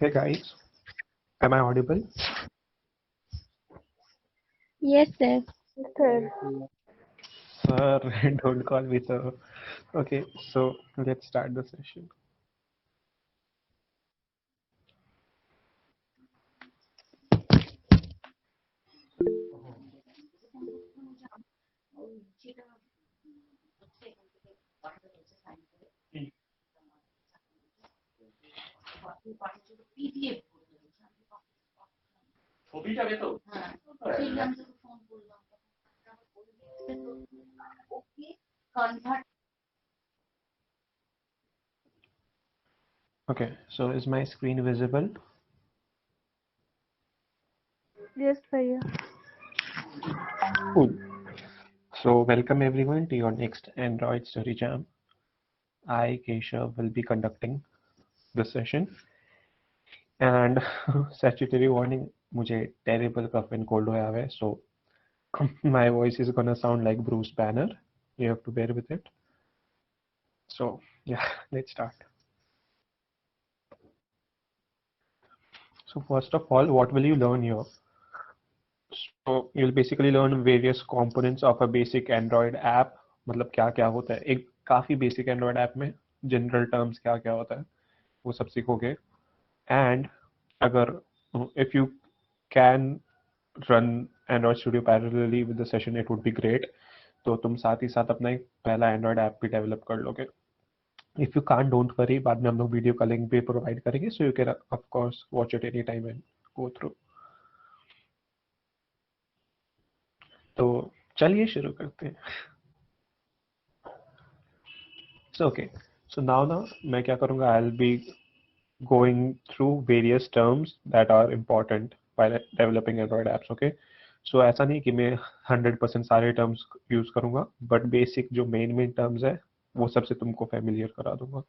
Hey guys, am I audible? Yes, sir. Sir, Sir, don't call me sir. Okay, so let's start the session. Okay, so is my screen visible? yes, Bhaiya. Cool. So welcome everyone to your next Android Story Jam. I, Keshav, will be conducting this session. And statutory warning, मुझे terrible cough and cold होया हुआ है, so my voice is gonna sound like Bruce Banner. You have to bear with it. So yeah, let's start. So first of all, what will you learn here? So you'll basically learn various components of a basic Android app. मतलब क्या क्या होता है एक काफी basic Android app में general terms क्या क्या होता है वो सब सीखोगे. And अगर if you can run Android Studio parallelly with the session, it would be great. तो तुम साथ ही साथ अपना एक पहला Android app भी डेवलप कर लोगे. If you can't, don't worry. बाद में हम लोग वीडियो का लिंक भी प्रोवाइड करेंगे, so you can of course watch it anytime and go through. तो चलिए शुरू करते हैं. So okay, so now मैं क्या करूँगा, I'll be going through various terms that are important while developing Android apps. Okay, so ऐसा नहीं कि मैं 100% सारे terms use करूँगा, but basic जो main terms है वो सबसे तुमको familiar करा दूँगा.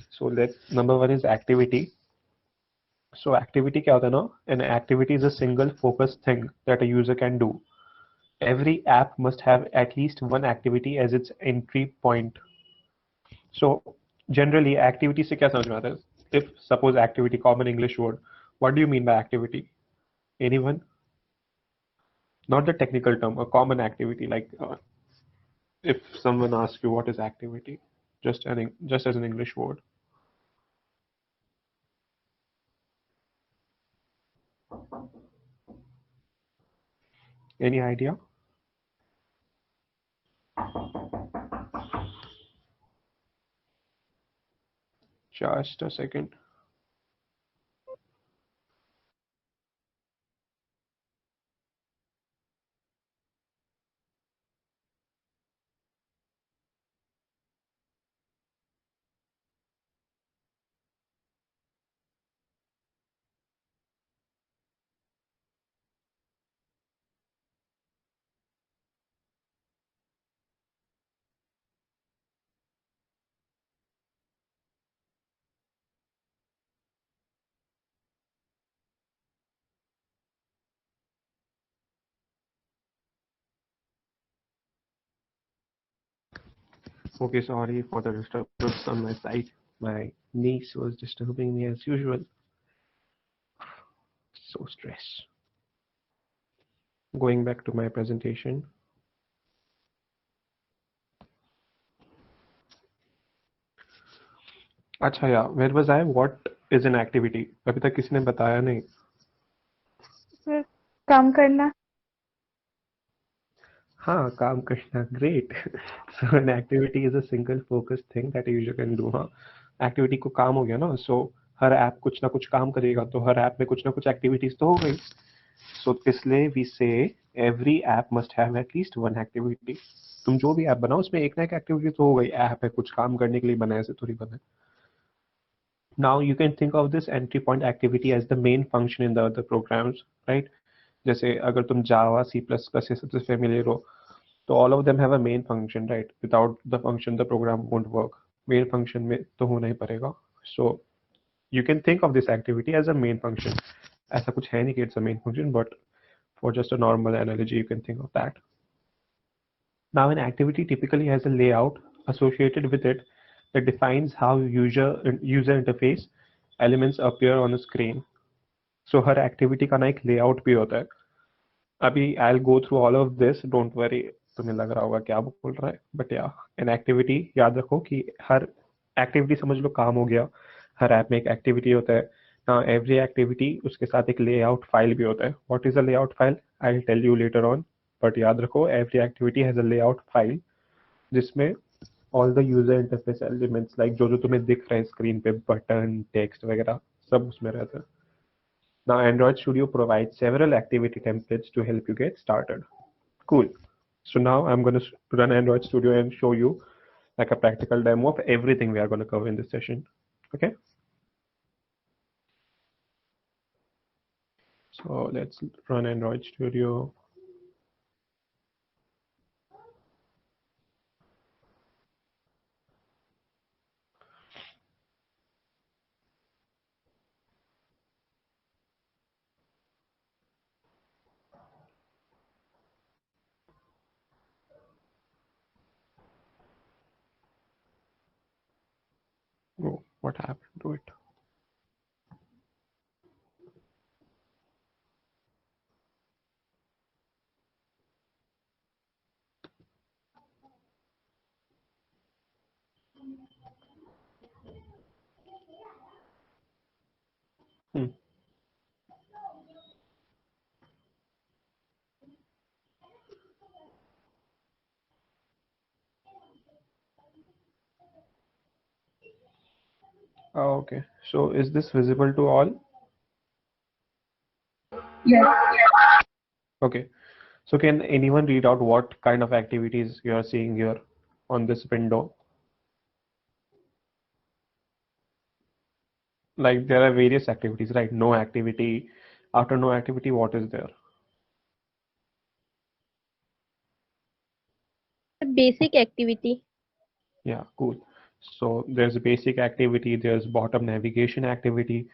So number one is activity. So activity क्या होता है ना? An activity is a single focused thing that a user can do. Every app must have at least one activity as its entry point. So generally activity से क्या समझ में आता है? If suppose activity, common English word, what do you mean by activity? Anyone? Not the technical term, a common activity, like if someone asks you what is activity, just as an English word. Any idea? Just a second. Okay, sorry for the disturbance on my side. My niece was disturbing me as usual. So stress. Going back to my presentation. अच्छा या where was I? What is an activity? अभी तक किसी ने बताया नहीं. फिर काम करना. हाँ, काम करना. Great. So an activity is a single focused thing that a user can do. हाँ, activity को काम हो गया ना. So हर ऐप कुछ ना कुछ काम करेगा, तो हर ऐप में कुछ ना कुछ activities तो हो गई. So इसलिए we say every app must have at least one activity. तुम जो भी ऐप बनाओ उसमें एक ना एक एक्टिविटी तो हो गई. ऐप है, कुछ काम करने के लिए बना है, ऐसे थोड़ी बना है. Now you can think of this entry point activity as the main function in the other programs, right? जैसे अगर तुम Java, C++ से सबसे familiar हो, तो all of them have a main function, right? Without the function, the program won't work. Main function में तो होना ही पड़ेगा. So you can think of this activity as a main function. ऐसा कुछ है नहीं कि it's a main function, but for just a normal analogy, you can think of that. Now, an activity typically has a layout associated with it that defines how user interface elements appear on the screen. So her activity का ना एक layout भी होता है. अभी I'll go through all of this. Don't worry. तुम्हें लग रहा होगा क्या वो बोल रहा है. But yeah, an activity याद रखो कि हर activity समझ लो काम हो गया. हर ऐप में एक activity होता है. Now every activity उसके साथ एक layout file भी होता है. What is a layout file? I'll tell you later on. But याद रखो every activity has a layout file जिसमें all the user interface elements like जो जो तुम्हें दिख रहा है स्क्रीन पे बटन टेक्स्ट वगैरह सब उसमें रहता है. Now Android Studio provides several activity templates to help you get started. Cool. So now I'm going to run Android Studio and show you like a practical demo of everything we are going to cover in this session. Okay. So let's run Android Studio. Oh, what happened to it? Hmm. Oh, okay. So is this visible to all? Yes. Okay. So can anyone read out what kind of activities you are seeing here on this window? Like there are various activities, right? No activity. After no activity, what is there? Basic activity. Yeah, cool. So there's basic activity, there's bottom navigation activity,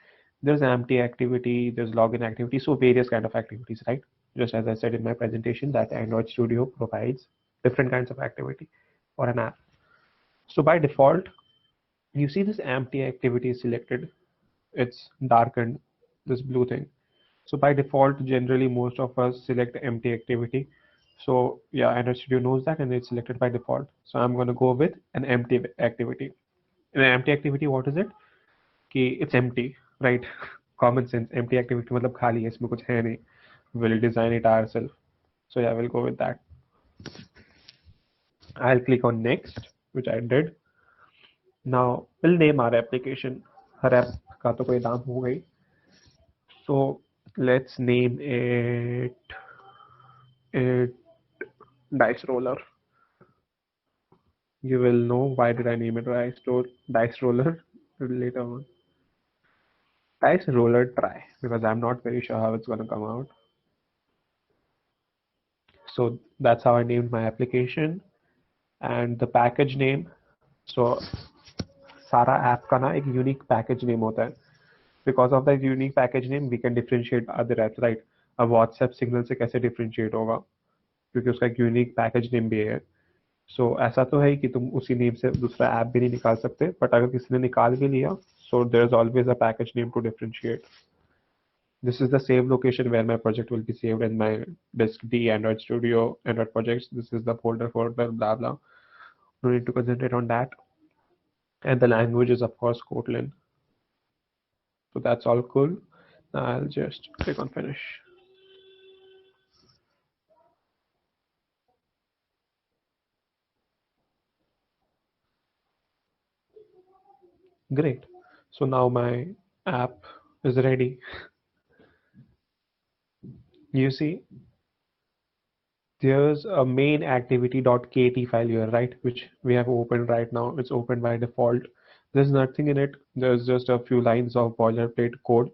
there's empty activity, there's login activity. So various kind of activities, right? Just as I said in my presentation that Android Studio provides different kinds of activity for an app. So by default, you see this empty activity is selected. It's darkened, this blue thing. So by default, generally most of us select empty activity. So yeah, Android Studio knows that and it's selected by default. So I'm going to go with an empty activity. In an empty activity, what is it? कि it's empty, right? Common sense. Empty activity मतलब खाली है, इसमें कुछ है नहीं. We'll design it ourselves. So yeah, we'll go with that. I'll click on next, which I did. Now we'll name our application. Her app का तो कोई नाम हो गई. So let's name it dice roller. You will know why did I name it dice roller later on. Dice roller try because I'm not very sure how it's gonna come out. So that's how I named my application and the package name. So सारा app का ना एक unique package name होता है. Because of that unique package name we can differentiate other apps, right? अब WhatsApp Signal से कैसे differentiate होगा क्योंकि उसका एक यूनिक पैकेज नेम भी है. सो ऐसा तो है कि तुम उसी नेम से दूसरा ऐप भी नहीं निकाल सकते, बट अगर किसी ने निकाल भी लिया so there is always a package name to differentiate. This is the save location where my project will be saved in my disk D, Android Studio, Android projects. This is the folder, blah blah. No need to concentrate on that. And the language is of course Kotlin. So that's all cool. I'll just click on finish. Great. So now my app is ready. You see, there's a main activity.kt file here, right? Which we have opened right now. It's open by default. There's nothing in it. There's just a few lines of boilerplate code.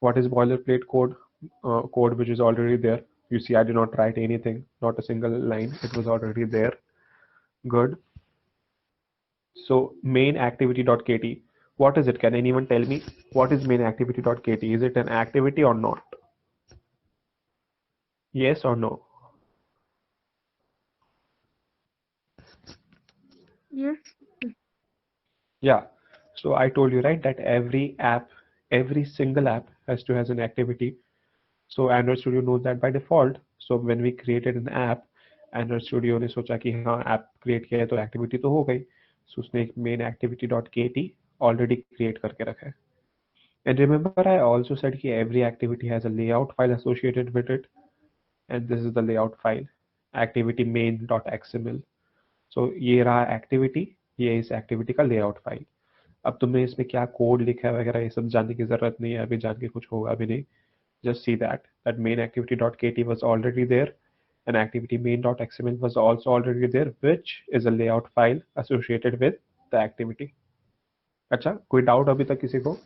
What is boilerplate code? Code which is already there. You see, I did not write anything, not a single line. It was already there. Good. So main activity.kt. What is it? Can anyone tell me what is main activity.kt? Is it an activity or not? Yes or no? Yes. Yeah. So I told you, right, that every single app has to has an activity. So Android Studio knows that by default. So when we created an app, Android Studio ने सोचा कि हाँ app create किया है तो activity तो हो गई. So उसने एक main activity.kt already create करके रखा है. And remember I also said कि every activity has a layout file associated with it, and this is the layout file, activity main.xml. So ये रहा activity, ये इस activity का layout file. अब तुम्हें इसमें क्या कोड लिखा है वगैरह ये सब जानने की जरूरत नहीं है, अभी जान के कुछ होगा भी नहीं. Just see that main activity.kt was already there, and activity main.xml was also already there, which is a layout file associated with the activity. अच्छा, कोई डाउट अभी तक किसी को?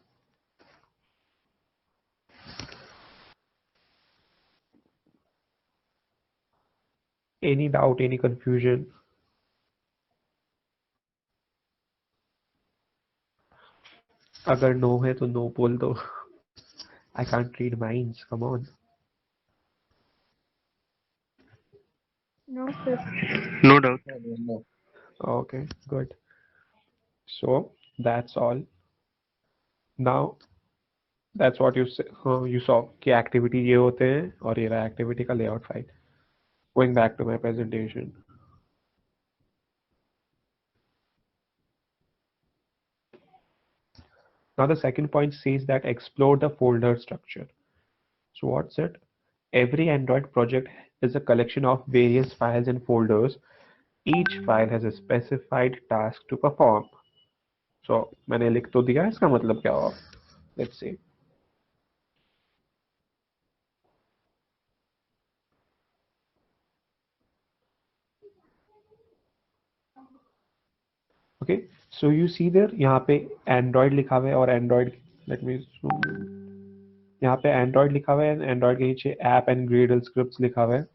Any doubt, any confusion? अगर नो है तो नो बोल दो. I can't read minds, come on. No, sir. No doubt. No. Okay, good. So that's all. Now that's what you saw कि activity ये होते हैं और ये रहा activity का layout file. Going back to my presentation. Now the second point says that explore the folder structure. So what's it? Every Android project is a collection of various files and folders. Each file has a specified task to perform. So मैंने लिख तो दिया, इसका मतलब क्या होगा? Let's see. Okay, so you see there यहाँ पे Android लिखा हुआ है और Android, let me zoom. यहाँ पे Android लिखा हुआ है, Android के नीचे app and Gradle scripts लिखा हुआ है.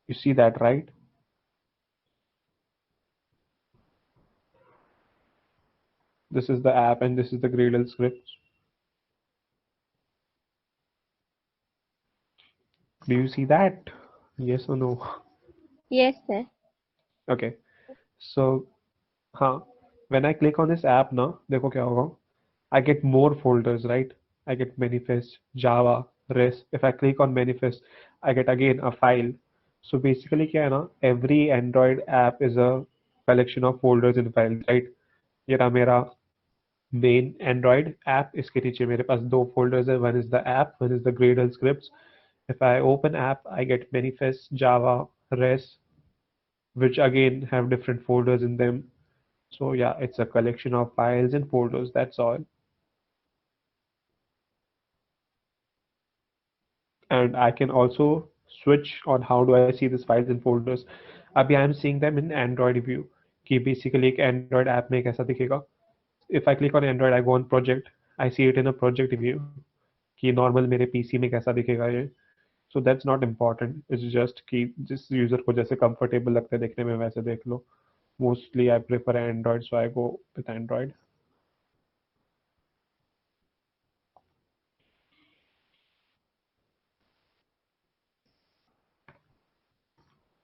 You see that, right? This is the app and this is the Gradle scripts. Do you see that? Yes or no? Yes, sir. Okay, so हाँ, when I click on this app ना, देखो क्या होगा? I get more folders, right? I get manifest, Java, REST. If I click on manifest, I get again a file. So basically क्या है ना? Every Android app is a collection of folders and files, right? ये रहा मेरा main Android app. इसके नीचे मेरे पास दो folders है. One is the app, one is the Gradle scripts. If I open app, I get manifest, Java, REST, which again have different folders in them. So yeah, it's a collection of files and folders, that's all. And I can also switch on how do I see these files and folders. अभी I am seeing them in Android view कि basically एक Android app में कैसा दिखेगा. If I click on Android, I go on project, I see it in a project view कि normal मेरे PC में कैसा दिखेगा ये. So that's not important. It's just कि जिस user को जैसे comfortable लगता है देखने में वैसे देख लो. Mostly I prefer Android, so I go with Android.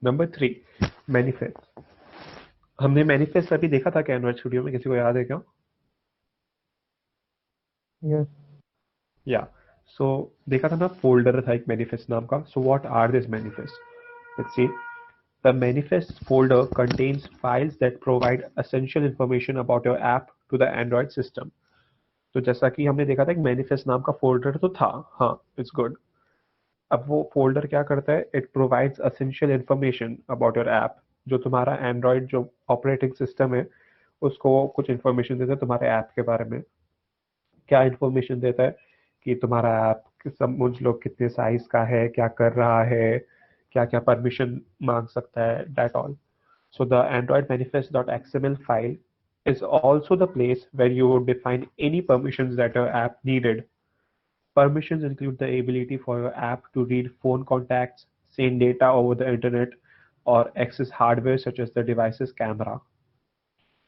Number 3, manifest. हमने मैनिफेस्ट अभी देखा था क्या एंड्रॉइड स्टूडियो में, किसी को याद है क्या? Yes. या सो देखा था ना, फोल्डर था एक मैनिफेस्ट नाम का. So what are this manifest? Let's see. The manifest folder contains files that provide essential information about your app to the Android system. तो जैसा कि हमने देखा था एक मैनिफेस्ट नाम का फोल्डर तो था, हाँ, इट्स गुड. अब वो फोल्डर क्या करता है? It provides essential information about your app. जो तुम्हारा एंड्रॉइड जो ऑपरेटिंग सिस्टम है उसको कुछ इंफॉर्मेशन देता है तुम्हारे ऐप के बारे में. क्या इंफॉर्मेशन देता है? कि तुम्हारा ऐप समझ लो कितने साइज का है, क्या कर रहा है, क्या क्या परमिशन मांग सकता है, that all. So the Android manifest.xml file is also the place where you would define any permissions that your app needed. Permissions include the ability for your app to read phone contacts, send data over the internet, or access hardware such as the device's camera.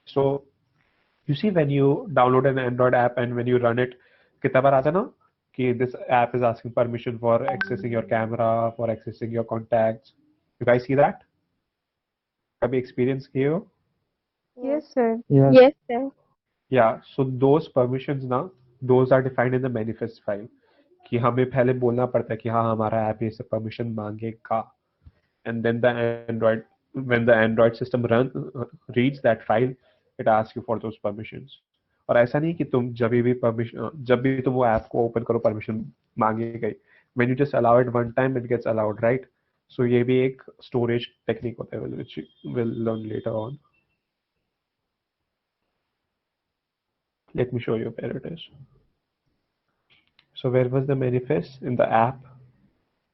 So you see when you download an Android app and when you run it, कितना बार आता है ना कि this app is asking permission for accessing your camera, for accessing your contacts. You guys see that? कभी experience किए हो? Yes, sir. Yes. Yes, sir. Yeah, so those permissions ना, those are defined in the manifest file. कि हमें पहले बोलना पड़ता है कि हाँ हमारा ऐप ये सब परमिशन मांगेगा, and then the Android, when the Android system reads that file, it asks you for those permissions. और ऐसा नहीं कि तुम जब भी तुम वो ऐप को ओपन करो परमिशन मांगेगा ही. When you just allow it one time, it gets allowed, right? So ये भी एक storage technique होता है, which we'll learn later on. Let me show you where it is. So where was the manifest? In the app,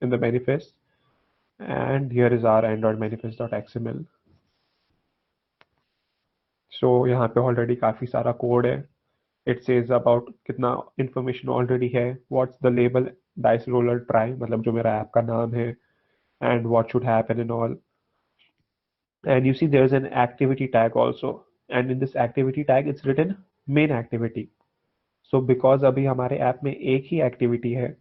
in the manifest, and here is our Android manifest.xml. So यहाँ पे already काफी सारा code है. It says about कितना information already है, what's the label dice roller try, मतलब जो मेरा ऐप का नाम है, and what should happen and all. And you see there's an activity tag also, and in this activity tag it's written main activity. So because अभी हमारे app में एक ही एक्टिविटी है,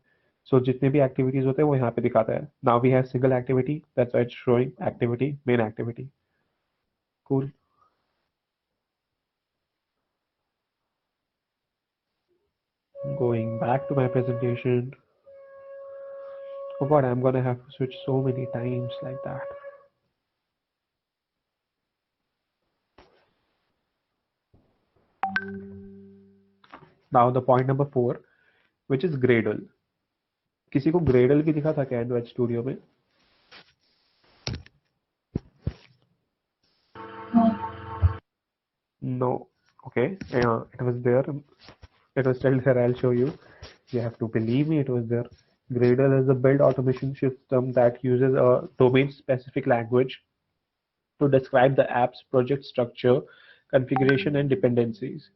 so जितने भी एक्टिविटीज होते हैं वो यहाँ पे दिखाता है. Now we have single activity, that's why it's showing activity, main activity. Cool. Going back to my presentation. Oh god, I'm gonna have to switch so many times like that. Now the point number 4, which is Gradle. किसी को Gradle भी दिखा था क्या Android Studio में? No. Okay. Yeah, it was there. It was still there. I'll show you. You have to believe me. It was there. Gradle is a build automation system that uses a domain-specific language to describe the app's project structure, configuration, and dependencies.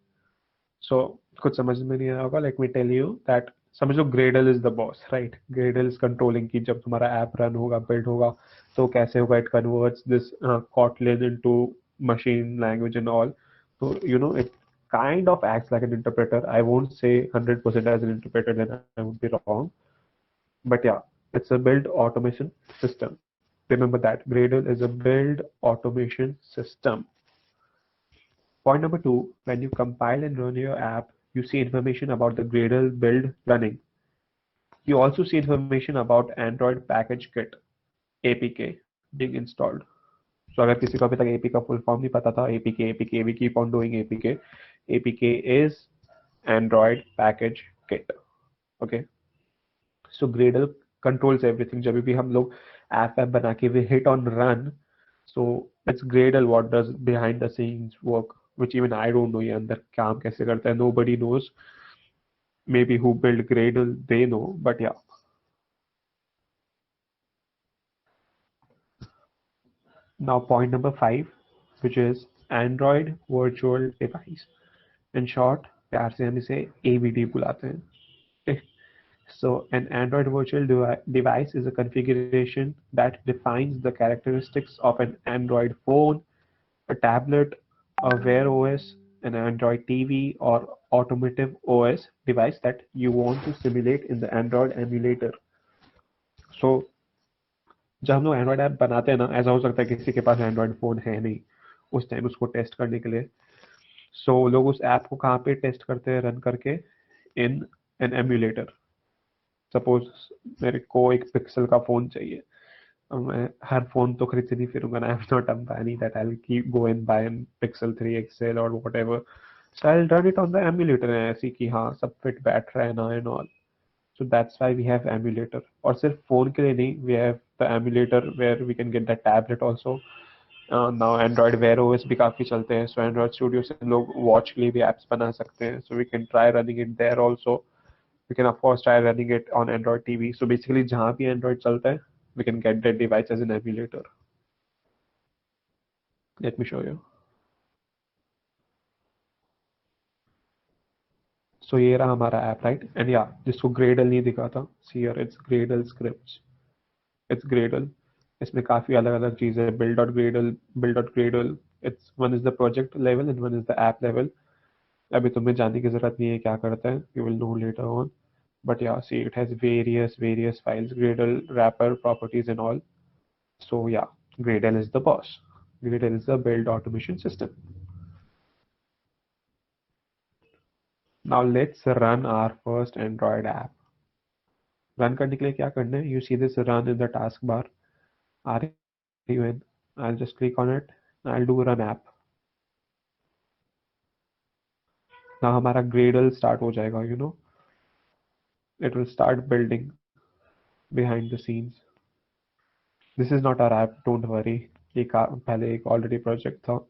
So कुछ समझ में नहीं आया होगा. Let me tell you that समझ लो Gradle is the boss, right? Gradle is controlling कि जब तुम्हारा app run होगा, build होगा, तो कैसे होगा? It converts this Kotlin into machine language and all. So you know it kind of acts like an interpreter. I won't say 100% as an interpreter, then I would be wrong. But yeah, it's a build automation system. Remember that Gradle is a build automation system. Point number 2, when you compile and run your app, you see information about the Gradle build running. You also see information about Android Package Kit, APK, being installed. So अगर किसी को अभी तक APK का full form नहीं पता था, APK, we keep on doing APK. APK is Android Package Kit. Okay. So Gradle controls everything. जब भी हम लोग ऐप बना के we hit on run, so it's Gradle what does behind the scenes work, which even I don't know ये अंदर काम कैसे करता है. Nobody knows. Maybe who built Gradle, they know, but yeah. Now point number 5, which is Android Virtual Device. In short, प्यार से हम इसे AVD बुलाते हैं. Okay. So an Android Virtual Device is a configuration that defines the characteristics of an Android phone, a tablet, a Wear OS, an Android TV, or automotive OS device that you want to simulate in the Android emulator. So जब हम लोग Android app बनाते हैं ना, ऐसा हो सकता है किसी के पास एंड्रॉइड फोन है नहीं उस टाइम उसको टेस्ट करने के लिए. सो लोग उस ऐप को कहाँ पे टेस्ट करते हैं? रन करके इन एन एम्यूलेटर. सपोज मेरे को एक पिक्सल का फोन चाहिए. अब मैं हर फोन तो खरीद से नहीं फिरूंगा ना. I am not Ambani that I will keep go and buy an Pixel 3 XL और whatever. So I will run it on the emulator ऐसी कि हाँ सब फिट बैठ रहा है ना and all. So that's why we have emulator. और सिर्फ phone के लिए नहीं, we have the emulator where we can get the tablet also. Now Android Wear OS भी काफी चलते हैं. So Android Studio से लोग watch के लिए भी apps बना सकते हैं. So we can try running it there also. We can of course try running it on Android TV. So basically जहाँ भी Android चलता है, we can get that device as an emulator. Let me show you. So ये रहा हमारा app, right? And yeah, जिसको Gradle नहीं दिखा था, see here it's Gradle scripts. It's Gradle. इसमें काफी अलग अलग चीजें हैं. build.gradle. It's one is the project level and one is the app level. अभी तुम्हें जानने की जरूरत नहीं है क्या करता है. You will know later on. But yeah, see it has various files, Gradle wrapper properties and all. So yeah, Gradle is the boss. Gradle is the build automation system. Now let's run our first Android app. Run करने के लिए क्या करना है? You see this run in the taskbar. RUN. I'll just click on it. I'll do run app. Now हमारा Gradle start हो जाएगा, you know. It will start building behind the scenes. This is not our app, don't worry. ये पहले एक already project था.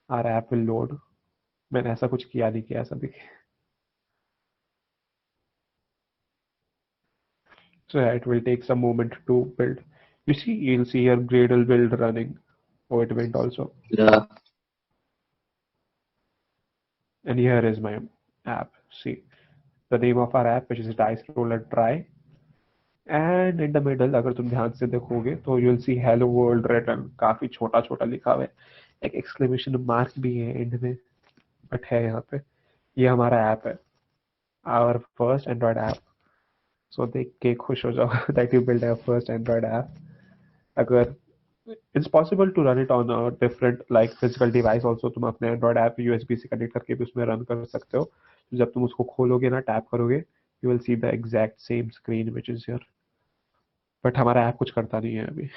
Our app will load. मैंने ऐसा कुछ किया नहीं किया ऐसा भी. So yeah, it will take some moment to build. You'll see here Gradle build running. Oh, it went also. Yeah. And here is my app. See the name of our app, which is Dice Roller Try. And in the middle, अगर तुम ध्यान से देखोगे तो you'll see Hello World written. काफी छोटा छोटा लिखा हुआ है. एक exclamation mark भी है end में, but है यहाँ पे. ये हमारा ऐप है. Our first Android app. So देख के खुश हो जाओ that you build our first Android app. अगर it's possible to run it on a different like physical device also. तुम अपने Android app USB से connect करके भी उसमें run कर सकते हो. तो जब तुम उसको खोलोगे ना, टैप करोगे, you will see the exact same screen which is here. But हमारा ऐप कुछ करता नहीं है अभी,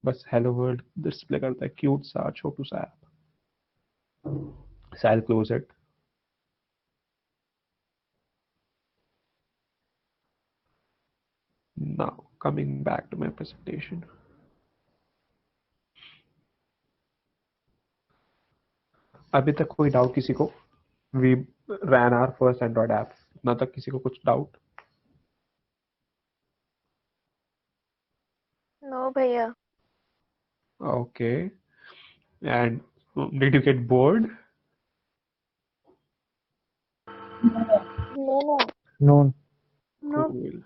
बस हेलो वर्ल्ड डिस्प्ले करता है, क्यूट सा छोटू सा app. So I'll close it. Now coming back to my presentation. अभी तक कोई डाउट किसी को? We ran our first Android app. ना तक किसी को कुछ डाउट? No, भैया. Okay. And did you get bored? No, no. No. No. Cool.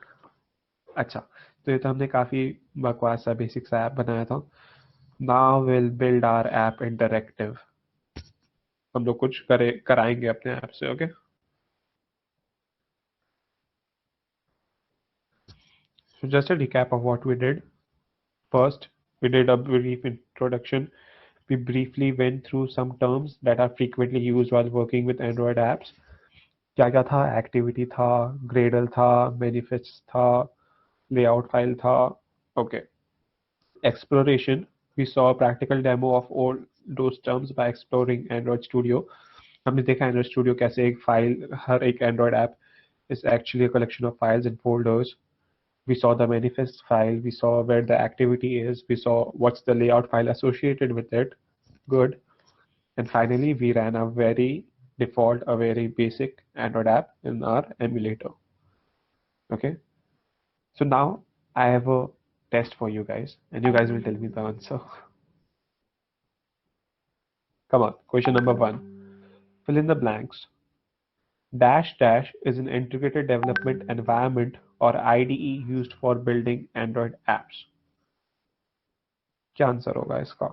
अच्छा, तो ये तो हमने काफी बकवास सा बेसिक सा ऐप बनाया था. Now we'll build our app interactive. हम लोग कुछ कराएंगे अपने ऐप से. Okay, so just a recap of what we did. First, we did a brief introduction. We briefly went through some terms that are frequently used while working with Android apps. क्या क्या था? Activity था, Gradle था, Manifest था, Layout file था. Okay. Exploration. We saw a practical demo of all those terms by exploring Android Studio. हमने देखा Android Studio कैसे एक फाइल, हर एक Android app is actually a collection of files and folders. We saw the manifest file, we saw where the activity is, we saw what's the layout file associated with it. Good. And finally, we ran a very default, a very basic Android app in our emulator. Okay. So now I have a test for you guys, and you guys will tell me the answer. Come on, question number 1. Fill in the blanks. Dash dash is an integrated development environment or IDE used for building Android apps. क्या answer होगा इसका?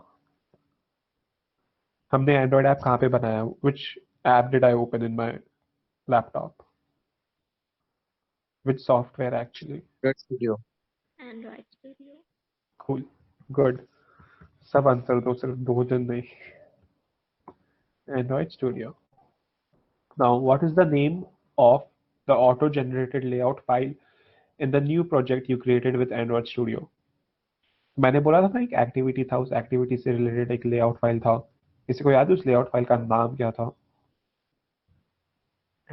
हमने Android app कहाँ पे बनाया? Which app did I open in my laptop? Which software actually? Android Studio. Android Studio. Cool. Good. सब answer दो, सिर्फ 2 जन नहीं. Android Studio. Now, what is the name of the auto-generated layout file in the new project you created with Android Studio? मैंने बोला था ना एक एक्टिविटी था, उस एक्टिविटी से रिलेटेड एक लेआउट फाइल था. किसी को याद है उस लेआउट फाइल का नाम क्या था?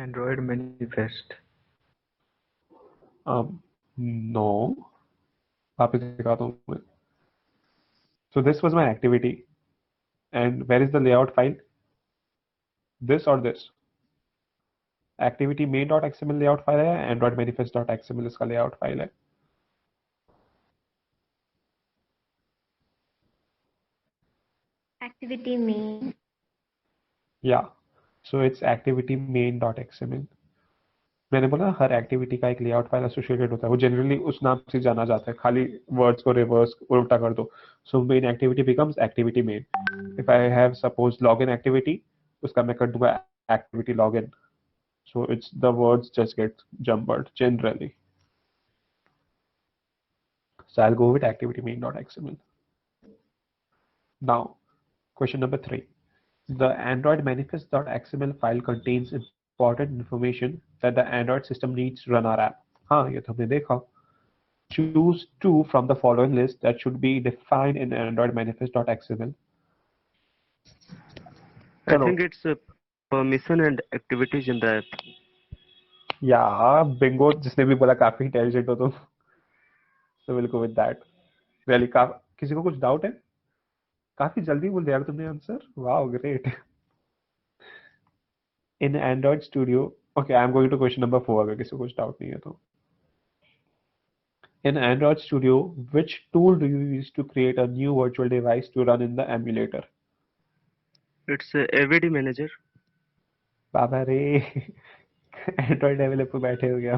Android Manifest. No. वापस दिखाता हूँ मैं. So this was my activity. And where is the layout file? This or this? Activity main.xml layout file है, Android manifest.xml इसका layout file है. Activity main. Yeah. So it's activity main.xml. मैंने बोला हर activity का एक लेआउट फाइल एसोसिएटेड होता है, वो जनरली उस नाम से जाना जाता है, खाली वर्ड्स को रिवर्स उल्टा कर दो. So main activity becomes activity main. If I have suppose login activity, उसका मैं कर दूंगा activity login. So it's the words just get jumbled generally. So I'll go with activity main.xml. Now, question number 3. The Android manifest.xml file contains important information that the Android system needs to run our app. हाँ ये तो हमने देखा. Choose two from the following list that should be defined in Android manifest.xml. I चलो. think it's permission and activities in the app. या Bingo, जिसने भी बोला काफी इंटेलिजेंट हो तुम. So we'll go with that. Really, किसी को कुछ डाउट है? काफी जल्दी बोल दिया यार तुमने answer. Wow, great. In Android Studio, okay, I'm going to question number 4 अगर किसी को कुछ डाउट नहीं है तो. In Android Studio, which tool do you use to create a new virtual device to run in the emulator? It's AVD manager. बाबा रे, Android developer बैठे हो गया.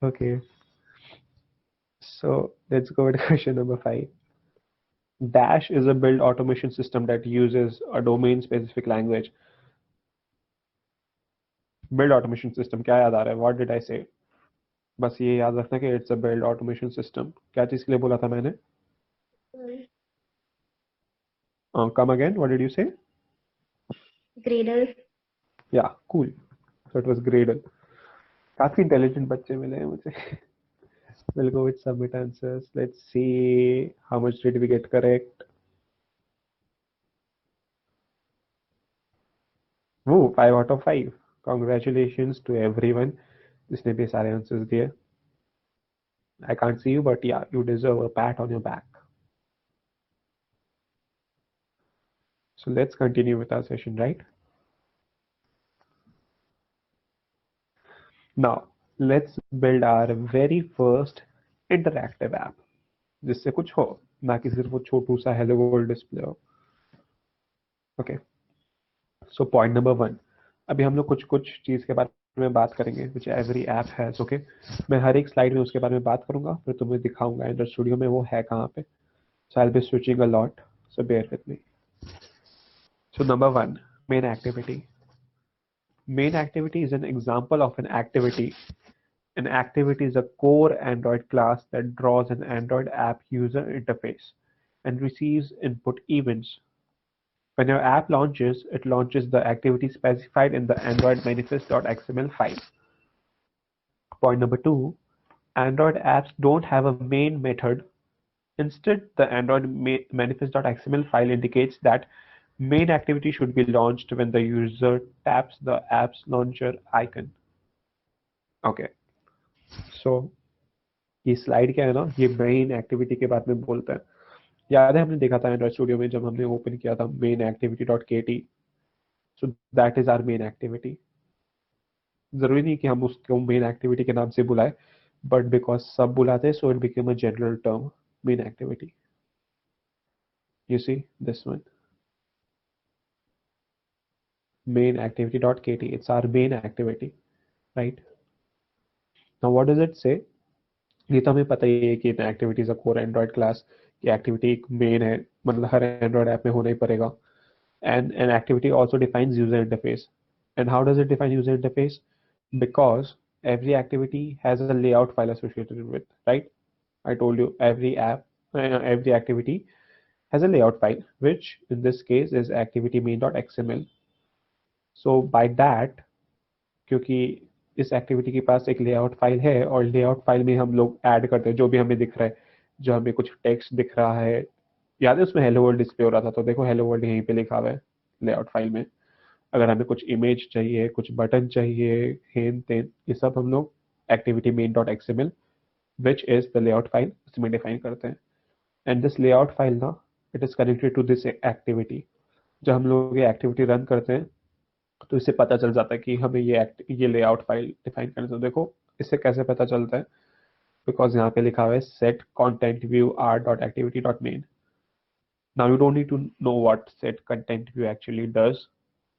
Okay, so let's go with question number 5. Dash is a build automation system that uses a domain specific language. Build automation system क्या याद आ रहा है? What did I say? बस ये याद रखना कि it's a build automation system. क्या चीज के लिए बोला था मैंने? Come again, what did you say? Gradle. Yeah, cool. So it was Gradle. काफी इंटेलिजेंट बच्चे मिले हैं मुझे. We'll go with submit answers. Let's see how much did we get correct. Woo, 5 out of 5. Congratulations to everyone जिसने भी सारे answers दिए. I can't see you, but yeah, you deserve a pat on your back. So let's continue with our session, right? Now, let's build our very first interactive app. जिससे कुछ हो, ना कि सिर्फ वो छोटू सा hello world डिस्प्ले हो. Okay. So point number 1. अभी हम लोग कुछ चीज के बारे में बात करेंगे which every app has. Okay. मैं हर एक स्लाइड में उसके बारे में बात करूंगा, फिर तुम्हें दिखाऊंगा Android Studio में वो है कहाँ पे. So I'll be switching a lot. So bear with me. So number 1, main activity. Main activity is an example of an activity. An activity is a core Android class that draws an Android app user interface and receives input events. When your app launches, it launches the activity specified in the Android manifest.xml file. Point number 2, Android apps don't have a main method. Instead, the Android manifest.xml file indicates that main activity should be launched when the user taps the app's launcher icon. Okay. So ये slide क्या है ना, ये main activity के बारे में बोलता है. याद है हमने देखा था एंड्रॉइड स्टूडियो में जब हमने ओपन किया था main activity dot K T. So that is our main activity. जरूरी नहीं कि हम उसको मेन एक्टिविटी के नाम से बुलाए, बट बिकॉज सब बुलाते हैं so it became a general term, main activity. You see this one, main activity.kt. It's our main activity, right? Now what does it say? ये तो हमें पता ही है कि activity is a core Android class. कि एक्टिविटी एक main है, मतलब हर एंड्रॉइड ऐप में होना ही पड़ेगा. And an activity also defines user interface. And how does it define user interface? Because every activity has a layout file associated with, right? I told you every app, every activity has a layout file, which in this case is activity main.xml. So by that, क्योंकि इस activity के पास एक layout file है और layout file में हम लोग add करते हैं जो भी हमें दिख रहा है. जो हमें कुछ टेक्स्ट दिख रहा है, याद है उसमें हेलो वर्ल्ड डिस्प्ले हो रहा था, तो देखो हेलो वर्ल्ड यहीं पे लिखा हुआ है लेआउट फाइल में. अगर हमें कुछ इमेज चाहिए, कुछ बटन चाहिए, हेन तेन, ये सब हम लोग activity main dot XML which is the layout file उसमें डिफाइन करते हैं. एंड दिस लेआउट फाइल ना, it is connected to this activity. जब हम लोग ये एक्टिविटी रन करते हैं तो इससे पता चल जाता है कि हमें ये लेआउट फाइल डिफाइन करना. तो देखो इससे कैसे पता चलता है, बिकॉज यहाँ पे लिखा हुआ है set content view r.activity.main. Now you don't need to know what set content view actually does,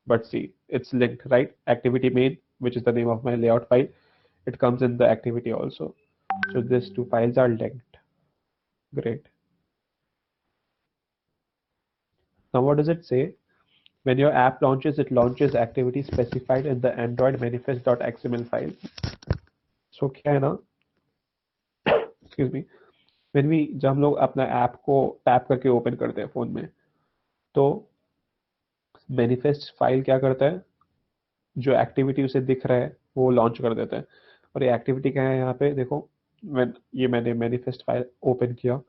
but see, it's linked, right? Activity main, which is the name of my layout file, it comes in the activity also. So these two files are linked. Great. Now what does it say? When your app launches, it launches activity specified in the Android manifest.xml file. So क्या है ना, excuse me, जब हम लोग अपना app को tap करके open करते हैं फोन में, तो मैनिफेस्ट फाइल क्या करता है, जो एक्टिविटी उसे दिख रहा है वो लॉन्च कर देते हैं। और ये एक्टिविटी क्या है यहाँ पे देखो, मैंने मैनिफेस्ट फाइल ओपन किया, you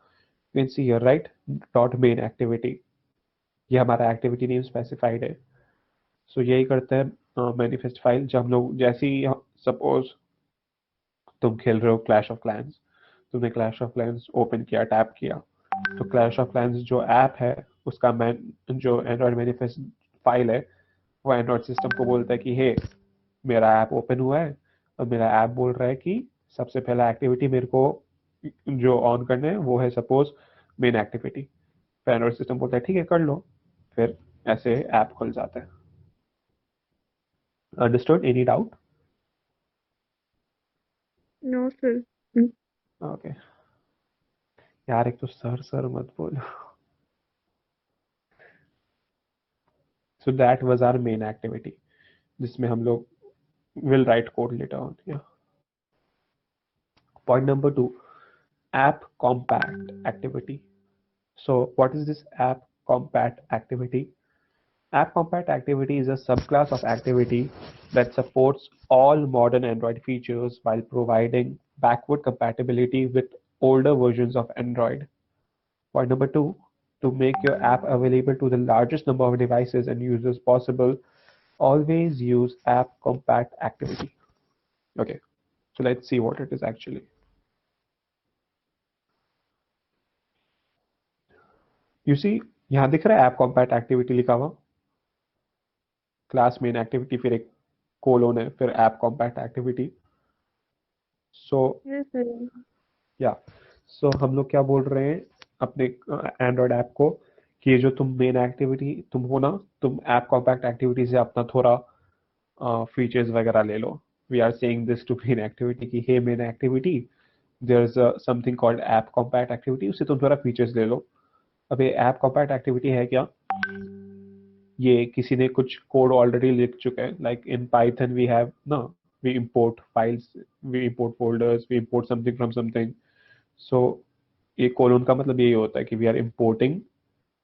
can see here right dot main activity, ये हमारा एक्टिविटी नेम स्पेसिफाइड है। सो यही करते हैं मैनिफेस्ट फाइल। जब हम लोग जैसे ही सपोज तुम खेल रहे हो क्लैश ऑफ क्लैंस, तुमने क्लैश ऑफ क्लैंस ओपन किया, टैप किया, तो क्लैश ऑफ क्लैंस जो ऐप है उसका जो एंड्रॉयड मैनिफेस्ट फाइल है वो एंड्रॉयड सिस्टम को बोलता है कि हे मेरा ऐप ओपन हुआ है और मेरा ऐप बोल रहा है कि सबसे पहला एक्टिविटी मेरे को जो ऑन करना है वो है सपोज मेन एक्टिविटी। फिर एंड्रॉयड सिस्टम बोलता है ठीक है कर लो, फिर ऐसे ऐप खुल जाता है। Understood? Any doubt? No, sir. Okay यार, एक तो सर सर मत बोलो। So that was our main activity जिसमें हम लोग will write code later on. Yeah. Point number 2, app compact activity. So what is this app compact activity? App compact activity is a subclass of activity that supports all modern Android features while providing backward compatibility with older versions of Android. Point number 2, to make your app available to the largest number of devices and users possible, always use app compact activity. Okay, so let's see what it is actually. You see, यहाँ दिख रहा है app compact activity लिखा हुआ, class main activity, फिर एक colon है, फिर ऐप कॉम्पैक्ट एक्टिविटी। सो Yes, sir. या सो हम लोग क्या बोल रहे हैं अपने एंड्रॉयड ऐप को कि ये जो तुम मेन एक्टिविटी तुम हो ना, तुम ऐप कॉम्पैक्ट एक्टिविटी से अपना थोड़ा फीचर्स वगैरह ले लो। We are saying this to main activity कि hey main activity, there is something called app compact activity, उससे तुम थोड़ा फीचर्स ले लो। अब ये ऐप कॉम्पैक्ट एक्टिविटी है क्या? ये किसी ने कुछ कोड ऑलरेडी लिख चुका है, like in Python we have ना, we import files, we import folders, we import something from something. So ये कोलोन का मतलब यही होता है कि we are importing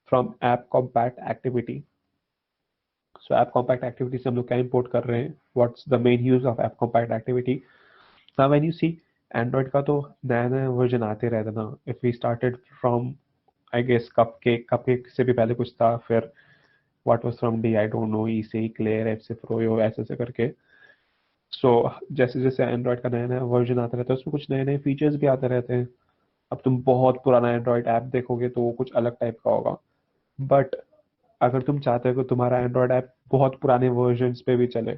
from app compact activity. So app compact activity से हम लोग क्या इंपोर्ट कर रहे हैं, what's the main use of app compact activity? Now when you see Android का तो नया नया वर्जन आते रहता ना, if we started from I guess cupcake से भी पहले कुछ था, फिर what was from D I don't know, E से क्लियर, एफ से फ्रोयो, ऐसे ऐसे करके। सो जैसे जैसे एंड्रॉइड का नया नया वर्जन आता रहता है उसमें कुछ नए नए फीचर्स भी आते रहते हैं। अब तुम बहुत पुराना एंड्रॉइड ऐप देखोगे तो वो कुछ अलग टाइप का होगा, बट अगर तुम चाहते हो कि तुम्हारा एंड्रॉइड ऐप बहुत पुराने वर्जन्स पे भी चले,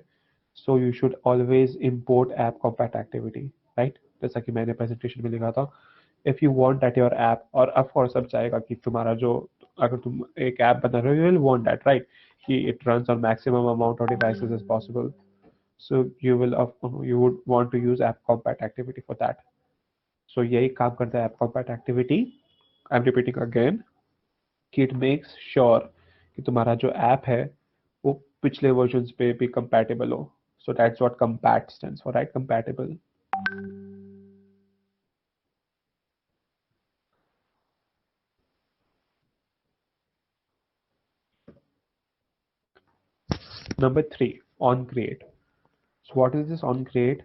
so you should always import app compact activity, right? जैसा कि मैंने प्रेजेंटेशन में लिखा था, if you want that your app, और ऑफ कोर्स सब चाहेगा कि तुम्हारा जो, अगर तुम एक ऐप बना रहे हो, you will want that right कि it runs on maximum amount of devices as possible. So you would want to use app compact activity for that. So यही काम करता है app compact activity. I'm repeating again कि it makes sure कि तुम्हारा जो app है वो पिछले वर्जन्स पे भी compatible हो. So that's what compact stands for, right? Compatible. Number 3, on create. So what is this on create?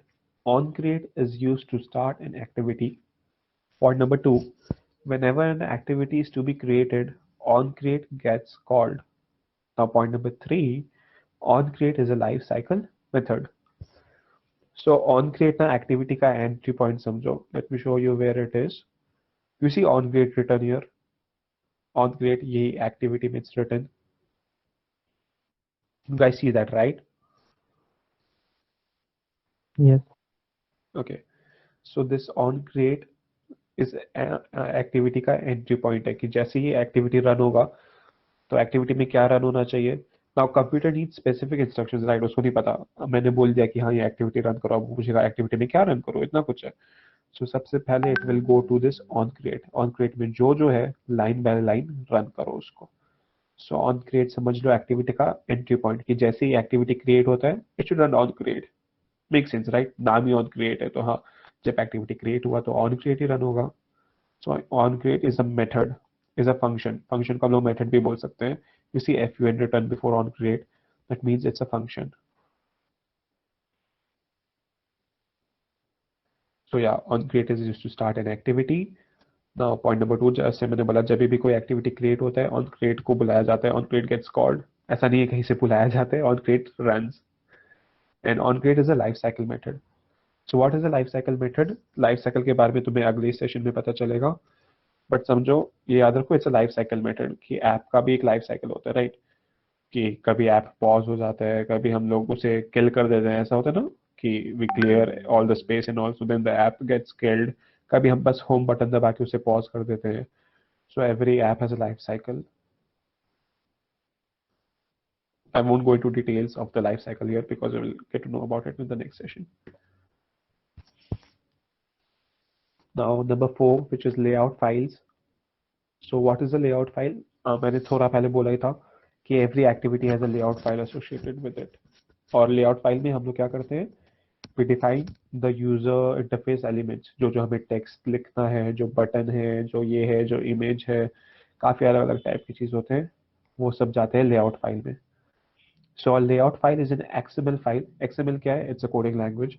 On create is used to start an activity. Point number 2, whenever an activity is to be created, on create gets called. Now point number 3, on create is a life cycle method. So on create na activity ka entry point समझो. Let me show you where it is. You see on create written here. On create ये activity में it's written. You guys see that, right? Yes. Okay. So this on create इस activity का entry point है कि जैसे ही activity run होगा तो activity में क्या रन होना चाहिए। Now computer need specific instructions, right? उसको नहीं पता, मैंने बोल दिया कि हाँ ये एक्टिविटी रन करो, अब पूछेगा एक्टिविटी में क्या रन करो, इतना कुछ है। सो सबसे पहले it will go to this on create. On create में जो जो है लाइन बाय लाइन रन करो उसको। सो ऑन क्रिएट समझ लो एक्टिविटी का एंट्री पॉइंट कि जैसे ही एक्टिविटी क्रिएट होता है it should run on create. Make sense, right? नाम ही ऑन क्रिएट है तो हाँ, जब एक्टिविटी क्रिएट हुआ तो ऑन क्रिएट ही रन होगा। So onCreate is a method, is a function. Function को हम लोग method भी बोल सकते हैं. You see fun written before onCreate, that means it's a function. So yeah, on create is used to start an activity. Now point number 2, जैसे मैंने बोला जब भी कोई एक्टिविटी क्रिएट होता है on create को बुलाया जाता है, on create gets called. ऐसा नहीं है कहीं से बुलाया जाता है, on create runs. And on create is a life cycle method. So what is a life cycle method? Life cycle के बारे में तुम्हें अगले सेशन में पता चलेगा, बट समझो ये याद रखो, it's a life cycle method कि ऐप का भी एक लाइफ साइकिल होता है, राइट? कि कभी ऐप पॉज हो जाता है, कभी हम लोग उसे किल कर देते हैं, ऐसा होता है ना कि we clear all the space and also then the app gets killed. कभी हम बस होम बटन दबा के उसे पॉज कर देते हैं. So every app has a life cycle. I won't go into details of the life cycle here because we will get to know about it in the next session. Now number 4, which is layout files. So what is a layout file? मैंने थोड़ा पहले बोला ही था कि every activity has a layout file associated with it. और layout file में हम लोग क्या करते हैं? We define the user interface elements, जो जो हमें text लिखना है, जो बटन है, जो ये है, जो image है, काफी अलग अलग टाइप की चीज होते हैं, वो सब जाते हैं layout file में. So a layout file is an XML file. XML क्या है? It's a coding language.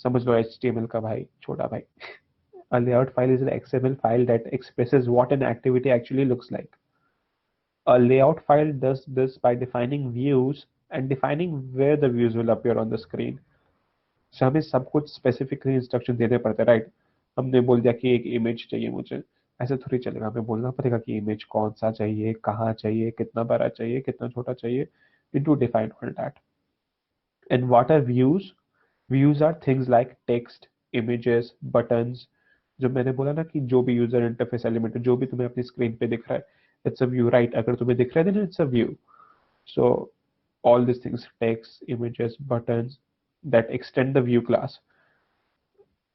समझ लो HTML का भाई, छोटा भाई. A layout file is an XML file that expresses what an activity actually looks like. A layout file does this by defining views and defining where the views will appear on the screen. So हमें सब कुछ specifically instruction देने पड़ते हैं, right? हमने बोल दिया कि एक image चाहिए मुझे, ऐसे थोड़ी चलेगा, हमें बोलना पड़ेगा कि image कौन सा चाहिए, कहाँ चाहिए, कितना बड़ा चाहिए, कितना छोटा चाहिए. We do define all that. And what are views? Views are things like text, images, buttons. जो मैंने बोला ना कि जो भी यूजर इंटरफेस एलिमेंट है, जो भी तुम्हें अपनी स्क्रीन पे दिख रहा है, इट्स अ व्यू, राइट? अगर तुम्हें दिख रहा है then it's a view. So all these things, text, images, buttons, that extend the view class.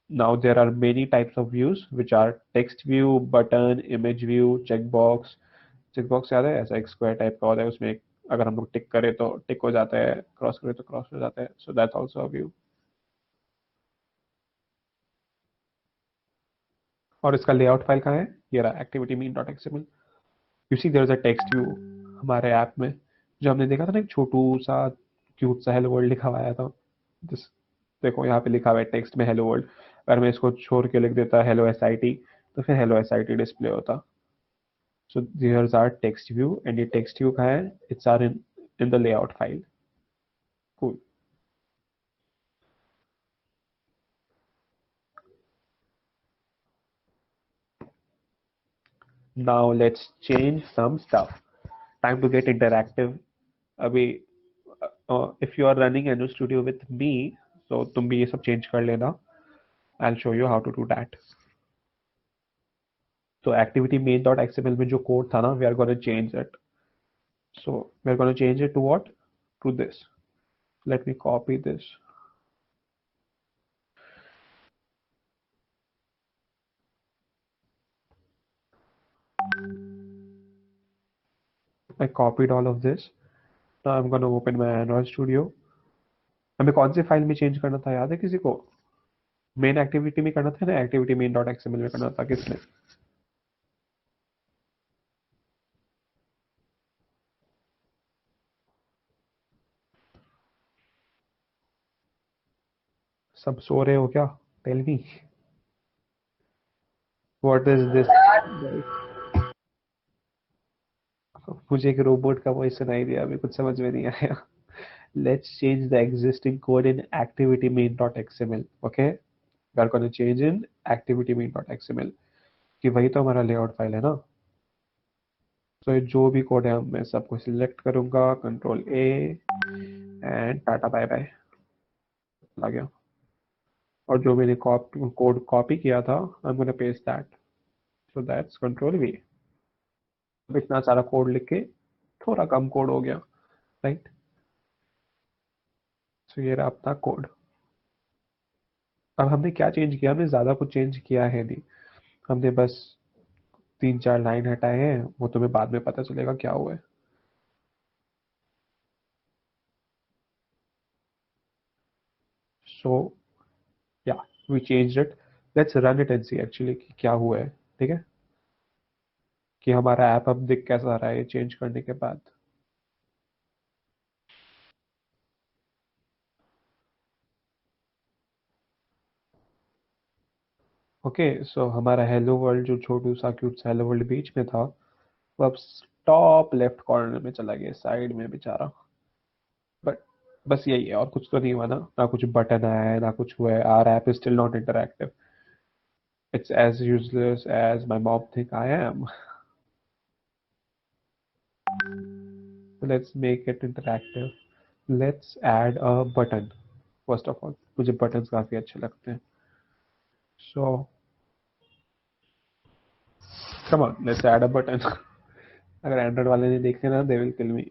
Now there are many types of views which are text view, button, image view, checkbox. checkbox याद है? ऐसा एक square type का होता है, उसमें अगर हम लोग टिक करें तो टिक हो जाता है, क्रॉस करें तो क्रॉस हो जाता है. So that's also a view. और इसका लेआउट फाइल कहाँ है? ये रहा, activity.mean.xml. You see there is a text view हमारे ऐप में, जो हमने देखा था ना, एक छोटू सा क्यूट सा हेलो वर्ल्ड लिखा हुआ आया था. जिस देखो यहाँ पे लिखा हुआ है टेक्स्ट में हेलो वर्ल्ड. अगर मैं इसको छोड़ के लिख देता हेलो एस आई टी, तो फिर hello S I T display होता. So there's are text view, and ये टेक्स्ट व्यू कहाँ है? It's are in the layout file. Cool. Now let's change some stuff. Time to get interactive. अभी if you are running Android Studio with me, so तुम भी ये सब change कर लेना. I'll show you how to do that. तो activity main.xml में जो कोड था ना, we are going to change it. So we are going to change it to what? To this. Let me copy this. I copied all of this. Now I'm going to open my Android Studio. हमें कौन सी file में change करना था, याद है किसी को? Main activity में करना था ना, एक्टिविटी main.xml में करना था. किसने? सब सो रहे हो क्या? Tell me what is this. मुझे एक रोबोट का वॉइस सुनाई दिया, अभी कुछ समझ में नहीं आया. Let's change the existing code in activity main.xml. Okay, we are going to change in activity main.xml कि वही तो हमारा लेआउट फाइल है ना. तो ये जो भी कोड है मैं सबको सिलेक्ट करूंगा, control A and tata bye bye. आ गया. और जो मैंने कोड कॉपी किया था, I am gonna paste that. So that's control V. अब इतना सारा कोड लिख के थोड़ा कम कोड हो गया, राइट? सो ये रहा अपना कोड. अब हमने क्या चेंज किया? हमने ज्यादा कुछ चेंज किया है नहीं. हमने बस 3-4 लाइन हटाए हैं, वो तुम्हें बाद में पता चलेगा क्या हुआ है. सो या we change it. Let's run it and see actually कि क्या हुआ है. ठीक है, कि हमारा ऐप अब दिख कैसा रहा है चेंज करने के बाद. ओके, सो हमारा हेलो वर्ल्ड जो छोटू सा क्यूट सा हेलो वर्ल्ड बीच में था वो अब टॉप लेफ्ट कॉर्नर में चला गया, साइड में बेचारा। बट बस यही है, और कुछ तो नहीं हुआ ना, ना कुछ बटन आया है ना कुछ हुआ है। Our app is still not interactive. It's as useless as my mom think I am. Let's make it interactive. Let's add a button. First of all मुझे बटन्स काफी अच्छे लगते हैं, so come on let's add a button. अगर Android वाले ने देखे ना, they will kill me.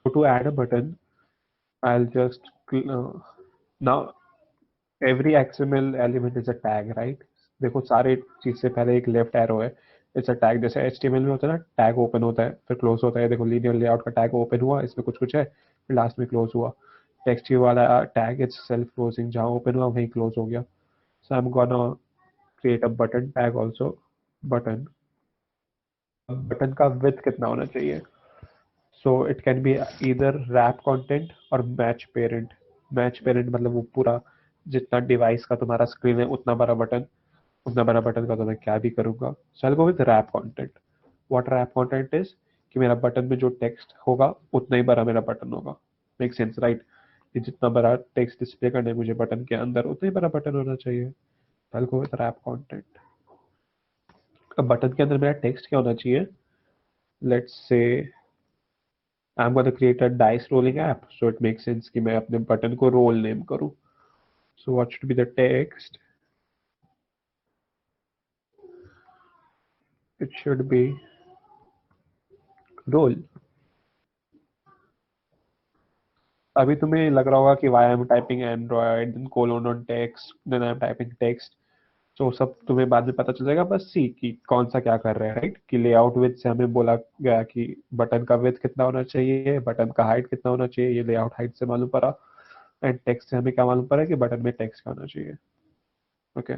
So to add a button, I'll just now every XML element is a tag, right? देखो सारे चीज से पहले एक लेफ्ट एरो है, इट्स अ टैग। जैसे HTML में होता है ना, टैग ओपन होता है फिर क्लोज होता है। देखो लीनियर लेआउट का टैग ओपन हुआ, इसमें कुछ कुछ है, फिर लास्ट में क्लोज हुआ। टेक्स्ट वाला टैग इट्स सेल्फ क्लोजिंग, जहाँ ओपन हुआ वहीं क्लोज हो गया। So I am gonna create a button tag also. Button, button का विड्थ कितना होना चाहिए? So it can be either wrap content और मैच पेरेंट। मैच पेरेंट मतलब वो पूरा जितना डिवाइस का तुम्हारा स्क्रीन है उतना बड़ा बटन, उतना बड़ा बटन का तो मैं क्या भी करूंगा। So I go with wrap content. What wrap content is कि मेरा बटन में जो टेक्स्ट होगा उतना ही बड़ा मेरा बटन होगा। Make sense right? कि जितना बड़ा टेक्स्ट डिस्प्ले करना है मुझे बटन के अंदर, उतना ही बड़ा बटन होना चाहिए। आई गो विद रैप कंटेंट। अब बटन के अंदर मेरा टेक्स्ट क्या होना चाहिए? Let's say I'm going to create a dice rolling app, so it makes sense कि मैं अपने बटन को रोल नेम करूँ. So what should be the text? It should be roll. अभी तुम्हें लग रहा होगा कि why I'm typing Android then colon on text then I'm typing text. तो सब तुम्हें बाद में पता चल जाएगा, बस सी कि कौन सा क्या कर रहे हैं, राइट? कि लेआउट विथ से हमें बोला गया कि बटन का विथ कितना होना चाहिए, बटन का हाइट कितना होना चाहिए, ये लेआउट हाइट से मालूम पड़ा। एंड टेक्स्ट से हमें क्या मालूम पड़ा कि बटन में टेक्स्ट क्या होना चाहिए। ओके,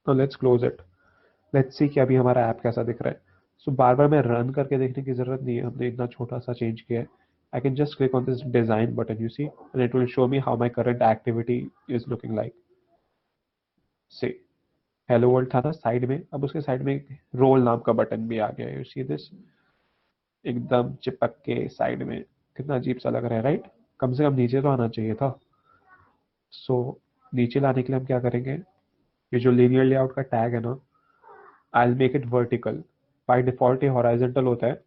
तो let's close it. Let's see कि अभी हमारा ऐप कैसा दिख रहा है। सो बार बार मैं रन करके देखने की जरूरत नहीं है, हमने इतना छोटा सा चेंज किया है। I can just click on this design button, you see, and it will show me how my current activity is looking like. से हेलो वर्ल्ड था ना साइड में, अब उसके साइड में एक रोल नाम का बटन भी आ गया है, यू सी दिस, एकदम चिपक के साइड में। कितना अजीब सा लग रहा है, राइट? कम से कम नीचे तो आना चाहिए था। सो नीचे लाने के लिए हम क्या करेंगे? ये जो लीनियर लेआउट का टैग है ना, I will make it vertical. By default ये हॉरिजॉन्टल होता है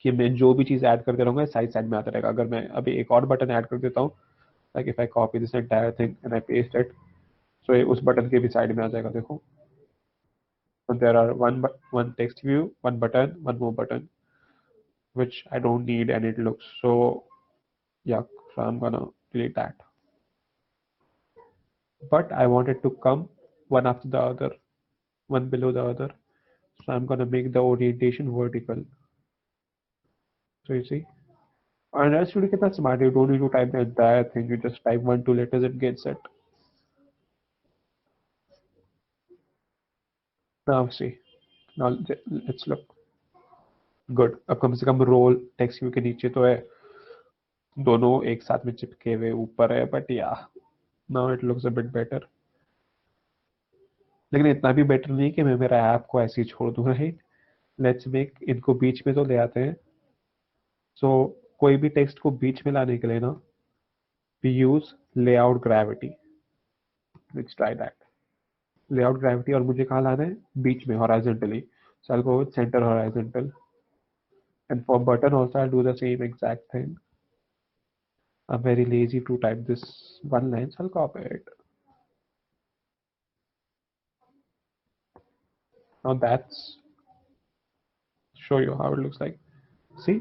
कि मैं जो भी चीज ऐड करते रहूंगा साइड साइड में आता रहेगा। अगर मैं अभी एक और बटन ऐड कर देता हूँ, like if I copy this entire thing and I paste it, so ये उस बटन के भी साइड में आ जाएगा, देखो। So there are one text view, one button, one more button, which I don't need, and it looks so yuck. So I'm gonna delete that. But I want it to come one after the other, one below the other. So I'm gonna make the orientation vertical. So you see, and that's really कितना smart. You don't need to type the entire thing. You just type 1 2 letters, it gets it. Now see, now let's look good. अब कम से कम role text view के नीचे तो है, दोनों एक साथ में चिपके हुए ऊपर है, बट या now it looks a bit better. लेकिन इतना भी बेटर नहीं कि मैं मेरा ऐप को ऐसे ही छोड़ दूं, राइट? लेट्स मेक, इनको बीच में तो ले आते हैं। सो कोई भी टेक्स्ट को बीच में लाने के लिए ना, we use layout gravity. Let's try that. Layout gravity, और मुझे कहाँ लाना है? बीच में, horizontally. So I will go with centre horizontal, and for button also I do the same exact thing. I'm very lazy to type this one line, so I'll copy it. Now that's show you how it looks like. See,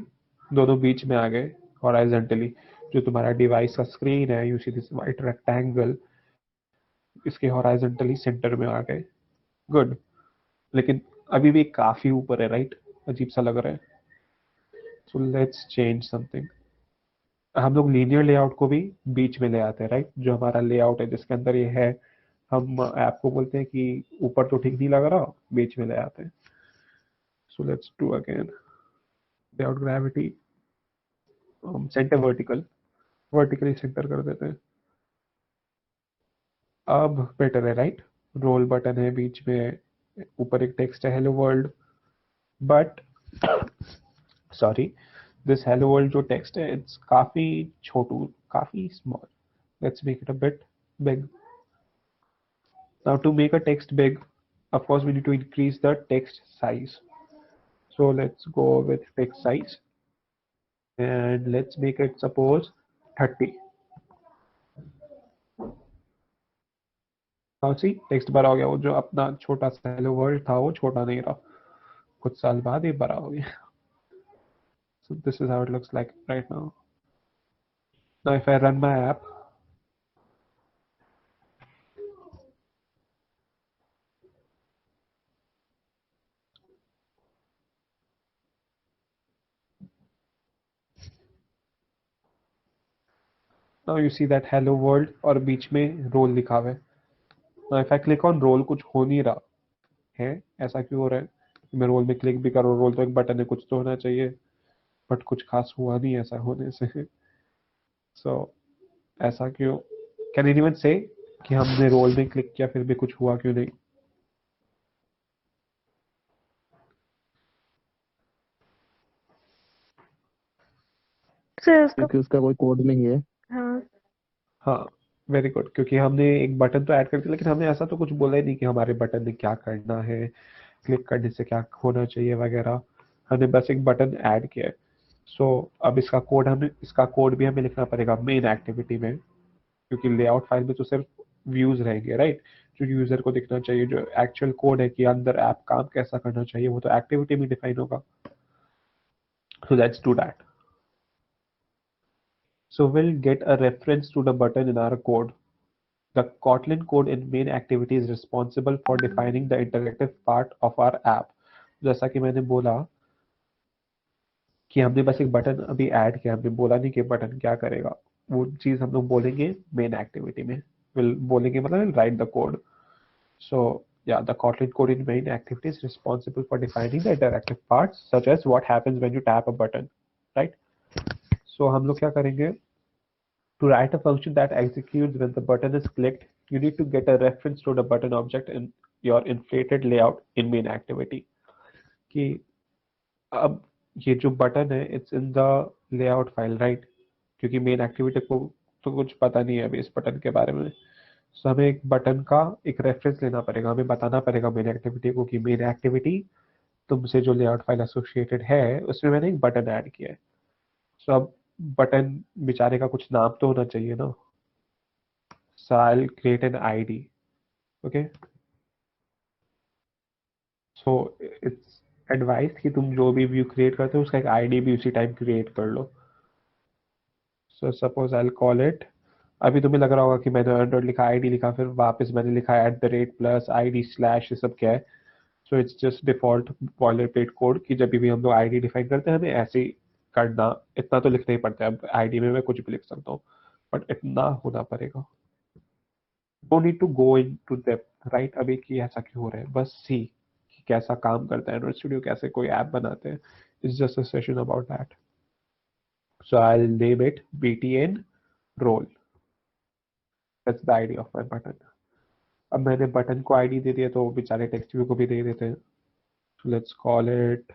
दोनों बीच में आ गए horizontally। जो तुम्हारा device का screen है, you see this white rectangle, इसके horizontally centre में आ गए। गुड। लेकिन अभी भी काफी ऊपर है, राइट? अजीब सा लग रहा है। So let's change something. हम लोग लीनियर लेआउट को भी बीच में ले आते हैं, राइट? जो हमारा लेआउट है जिसके अंदर ये है, हम ऐप को बोलते हैं कि ऊपर तो ठीक नहीं लग रहा, बीच में ले आते हैं। So let's do again layout gravity, centre vertically centre कर देते हैं। अब बेटर है राइट। रोल बटन है बीच में, ऊपर एक टेक्स्ट है hello world, but sorry, this hello world जो टेक्स्ट है इट्स काफी छोटू, काफी small. Let's make it a bit big. Now to make a text big, of course we need to increase the text size. So let's go with text size and let's make it suppose 30. Now see text बड़ा हो गया, वो जो अपना छोटा सा hello world था वो छोटा नहीं रहा, कुछ साल बाद ये बड़ा हो गया। So this is how it looks like right now. Now if I run my app, now you see that hello world और बीच में role लिखा हुआ है। Now if I click on role कुछ हो नहीं रहा है, ऐसा क्यों हो रहा है? मैं रोल में क्लिक भी करूँ, रोल तो एक बटन है, कुछ तो होना चाहिए, बट कुछ खास हुआ नहीं ऐसा होने से। सो ऐसा क्यों? कैन एनीवन से कि हमने रोल में क्लिक किया फिर भी कुछ हुआ क्यों नहीं? सर उसका क्योंकि उसका कोई कोड नहीं है। हाँ हाँ, वेरी गुड, क्योंकि हमने एक बटन तो ऐड कर दिया लेकिन हमने ऐसा तो कुछ बोला ही नहीं कि हमारे बटन में क्या करना है, क्लिक करने से क्या होना चाहिए वगैरह। हमने बस एक बटन ऐड किया है। सो अब इसका कोड भी हमें लिखना पड़ेगा मेन एक्टिविटी में, क्योंकि लेआउट फाइल में तो सिर्फ व्यूज रहेंगे राइट। जो यूजर को दिखना चाहिए, जो एक्चुअल कोड है कि अंदर ऐप काम कैसा करना चाहिए, वो तो एक्टिविटी में डिफाइन होगा। So let's do that. So we'll get a reference to the button in our code. The Kotlin code in main activity is responsible for defining the interactive part of our app. जैसा कि मैंने बोला कि हमने बस एक button अभी add किया, हमने बोला नहीं कि बटन क्या करेगा, वो चीज हम लोग बोलेंगे मेन एक्टिविटी में। विल बोलेंगे मतलब will write the code. So yeah, the Kotlin code in main activity is responsible for defining the interactive parts such as what happens when you tap a button, right? So हम लोग क्या करेंगे? To write a function that executes when the button is clicked, you need to get a reference to the button object in your inflated layout in main activity. कि अब ये जो button है it's in the layout file write, क्योंकि main activity को तो कुछ पता नहीं है अभी इस बटन के बारे में। सो हमें एक बटन का एक रेफरेंस लेना पड़ेगा, हमें बताना पड़ेगा मेन एक्टिविटी को कि मेन एक्टिविटी तुमसे जो लेआउट फाइल एसोसिएटेड है उसमें मैंने एक बटन ऐड किया है। सो अब बटन बेचारे का कुछ नाम तो होना चाहिए ना। So I'll create an ID. Okay. So it's advised कि तुम जो भी व्यू क्रिएट करते हो उसका एक आईडी भी उसी टाइम क्रिएट कर लो। So suppose I'll call it, अभी तुम्हें लग रहा होगा कि मैंने एंड्रॉइड लिखा, आईडी लिखा, फिर वापस मैंने लिखा @+ ID स्लैश, ये सब क्या है? So it's just default boiler plate code कि जब भी हम लोग आईडी डिफाइन करते हैं हमें ऐसे ही करना, इतना तो लिखना ही पड़ता है। अब आईडी में मैं कुछ भी लिख सकता हूँ बट इतना होना पड़ेगा। No need to go into depth right अभी कि ऐसा क्यों हो रहा है, बस सी कि कैसा काम करता है एंड्रॉइड स्टूडियो, कैसे कोई ऐप बनाते हैं। It's just a session about that. So I will name it btn roll. That's the ID of my button. अब मैंने बटन को आईडी दे दिया तो बेचारे टेक्स्ट व्यू को भी दे देते हैं। So let's call it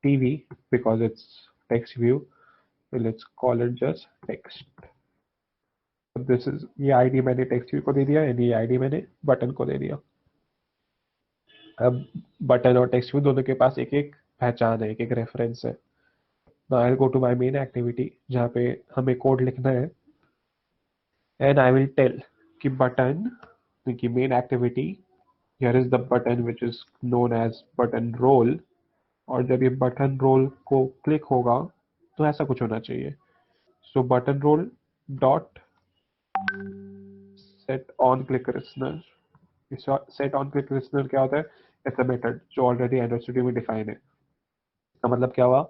tv because it's text view, so let's call it just text. This is, ये आईडी मैंने टेक्स्ट व्यू को दे दिया एंड ये आईडी मैंने बटन को दे दिया। अब बटन और टेक्स्ट व्यू दोनों के पास एक एक पहचान है, एक एक रेफरेंस है। Now I will go to my main activity जहाँ पे हमें कोड लिखना है एंड आई विल टेल कि बटन की main activity, here is the button which is known as button roll, और जब ये बटन रोल को क्लिक होगा तो ऐसा कुछ होना चाहिए। So button role dot set on click listener. Set on click listener क्या होता है? इट्स अ मेथड जो ऑलरेडी एंड्रॉइड स्टूडियो में डिफाइन है। इसका मतलब क्या हुआ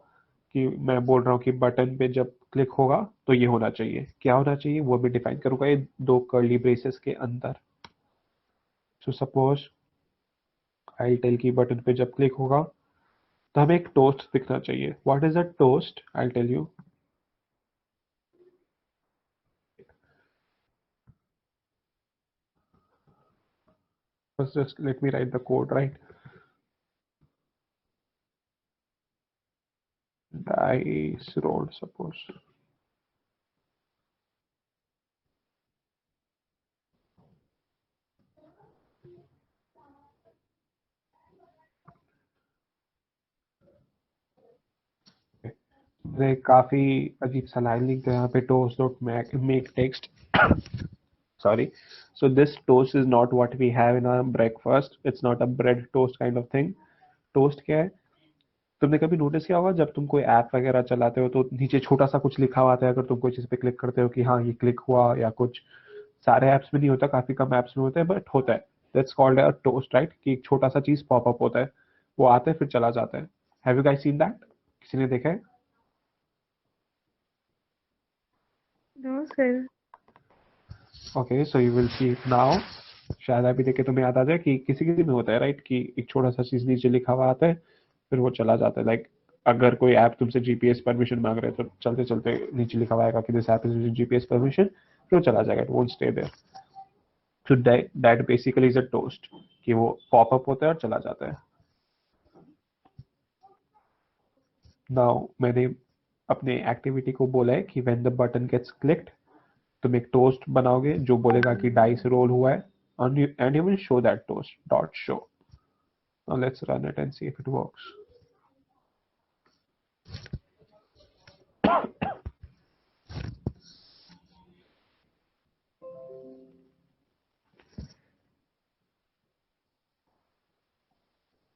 कि मैं बोल रहा हूँ कि बटन पे जब क्लिक होगा तो ये होना चाहिए, क्या होना चाहिए वो भी डिफाइन करूंगा ये दो कर्ली ब्रेसेस के अंदर। सो सपोज आई टेल की बटन पे जब क्लिक होगा तो हमें एक टोस्ट दिखना चाहिए. What is a toast? I tell you. First, just let me write the code, right? Dice roll, suppose. मैंने काफी अजीब सा लाइन लिख दिया यहाँ पे. Toast dot make text. Sorry. So this toast is not what we have in our breakfast. It's not a bread toast kind of thing. Toast क्या है? तुमने कभी नोटिस किया होगा जब तुम कोई ऐप वगैरह चलाते हो तो नीचे छोटा सा कुछ लिखा हुआ आता है अगर तुम कोई चीज पे क्लिक करते हो कि हाँ ये क्लिक हुआ या कुछ. सारे ऐप्स में नहीं होता, काफी कम ऐप्स में होता है, बट होता है. That's called a toast, right? कि एक छोटा सा चीज पॉप अप होता है, वो आता है फिर चला जाता है. Have you guys seen that? किसी ने देखा है? No, sir. Okay, so you will see it now. शायद अभी देखे तुम्हें याद आ जाए कि किसी किसी में होता है, राइट? कि एक छोटा सा चीज नीचे लिखा हुआ आता है फिर वो चला जाता है. लाइक अगर कोई ऐप तुमसे जीपीएस परमिशन मांग रहे हैं तो चलते चलते नीचे लिखा हुआ आएगा कि this app is using GPS permission, फिर वो चला जाएगा. It won't stay there. So that basically is a toast, कि वो पॉप अप होता है और चला जाता है. नाउ मैंने अपने एक्टिविटी को बोला है कि when the button gets clicked तुम एक टोस्ट बनाओगे जो बोलेगा कि डाइस रोल हुआ है, and you will show that toast dot show. Now let's run it and see if it works.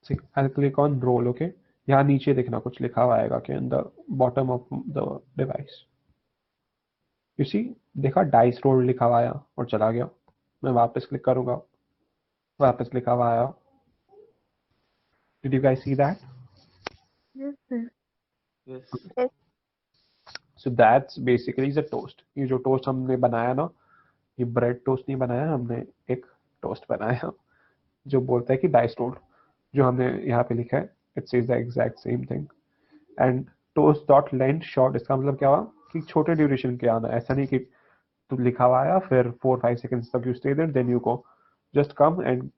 See, I'll click on roll. Okay, यहाँ नीचे देखना कुछ लिखा हुआ आएगा कि in the bottom of the device. You see, देखा dice role लिखा हुआ आया और चला गया. मैं वापस क्लिक करूंगा, वापस लिखा हुआ आया. Did you guys see that? Yes, sir. Yes. So that's basically the toast. ये जो टोस्ट हमने बनाया ना, ये ब्रेड टोस्ट नहीं बनाया हमने, एक टोस्ट बनाया जो बोलता है कि डाइस रोल. जो हमने यहाँ पे लिखा है it says the exact same thing. And toast dot length short, इसका मतलब क्या हुआ कि छोटे ड्यूरेशन के आना. ऐसा नहीं कि तुम लिखा हुआ आया फिर 4-5 seconds तक you stay there then you go. Just come and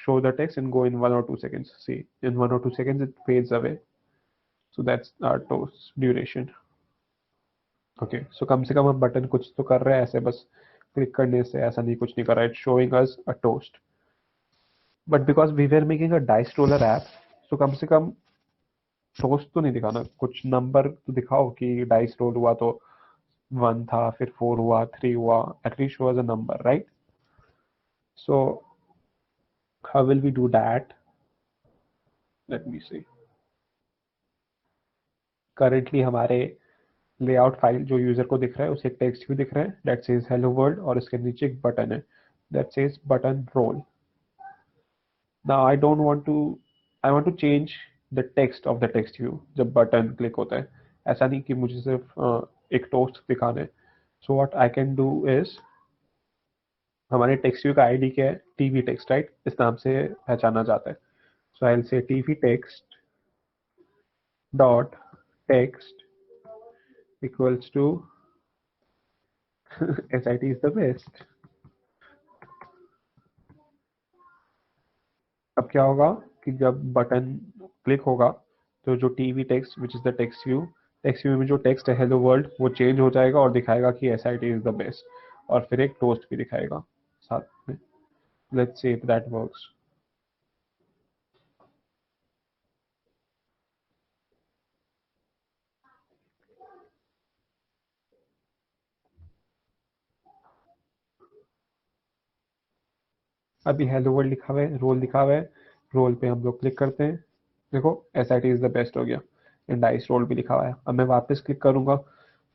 show the text and go in 1 or 2 seconds. See, in 1 or 2 seconds it fades away. So that's our toast duration. Okay, so कम से कम अब button कुछ तो कर रहा है, ऐसे बस click करने से ऐसा नहीं कुछ नहीं कर रहा है. It's showing us a toast. But because we were making a dice roller app, so कम से कम टोस्ट तो नहीं दिखाना, कुछ नंबर तो दिखाओ कि डाइस रोल हुआ तो 1 था, फिर 4 हुआ, 3 हुआ. At least show as a number, right? So how will we do that? Let me see. Currently हमारे लेआउट फाइल जो यूजर को दिख रहा है उसे टेक्स्ट भी दिख रहा है दैट सेज हेलो वर्ल्ड और इसके नीचे एक बटन है that says button roll. Now I want to change the text of the text view जब बटन क्लिक होता है. ऐसा नहीं कि मुझे सिर्फ एक टोस्ट दिखाना है. So what I can do is, हमारे टेक्स्ट व्यू का आईडी क्या है? TV text, right? इस नाम से पहचाना जाता है. So I will say TV text dot text equals to SIT is the best. अब क्या होगा कि जब बटन क्लिक होगा तो जो TV text which is the text view में जो टेक्स्ट है हेलो वर्ल्ड वो चेंज हो जाएगा और दिखाएगा कि SIT इज द बेस्ट, और फिर एक टोस्ट भी दिखाएगा साथ में. Let's see if that works. अभी हेलो वर्ल्ड लिखा हुआ है, रोल लिखा हुआ है. रोल पे हम लोग क्लिक करते हैं, देखो SIT इज द बेस्ट हो गया. एंड डाइस रोल भी लिखा हुआ है. अब मैं वापस क्लिक करूंगा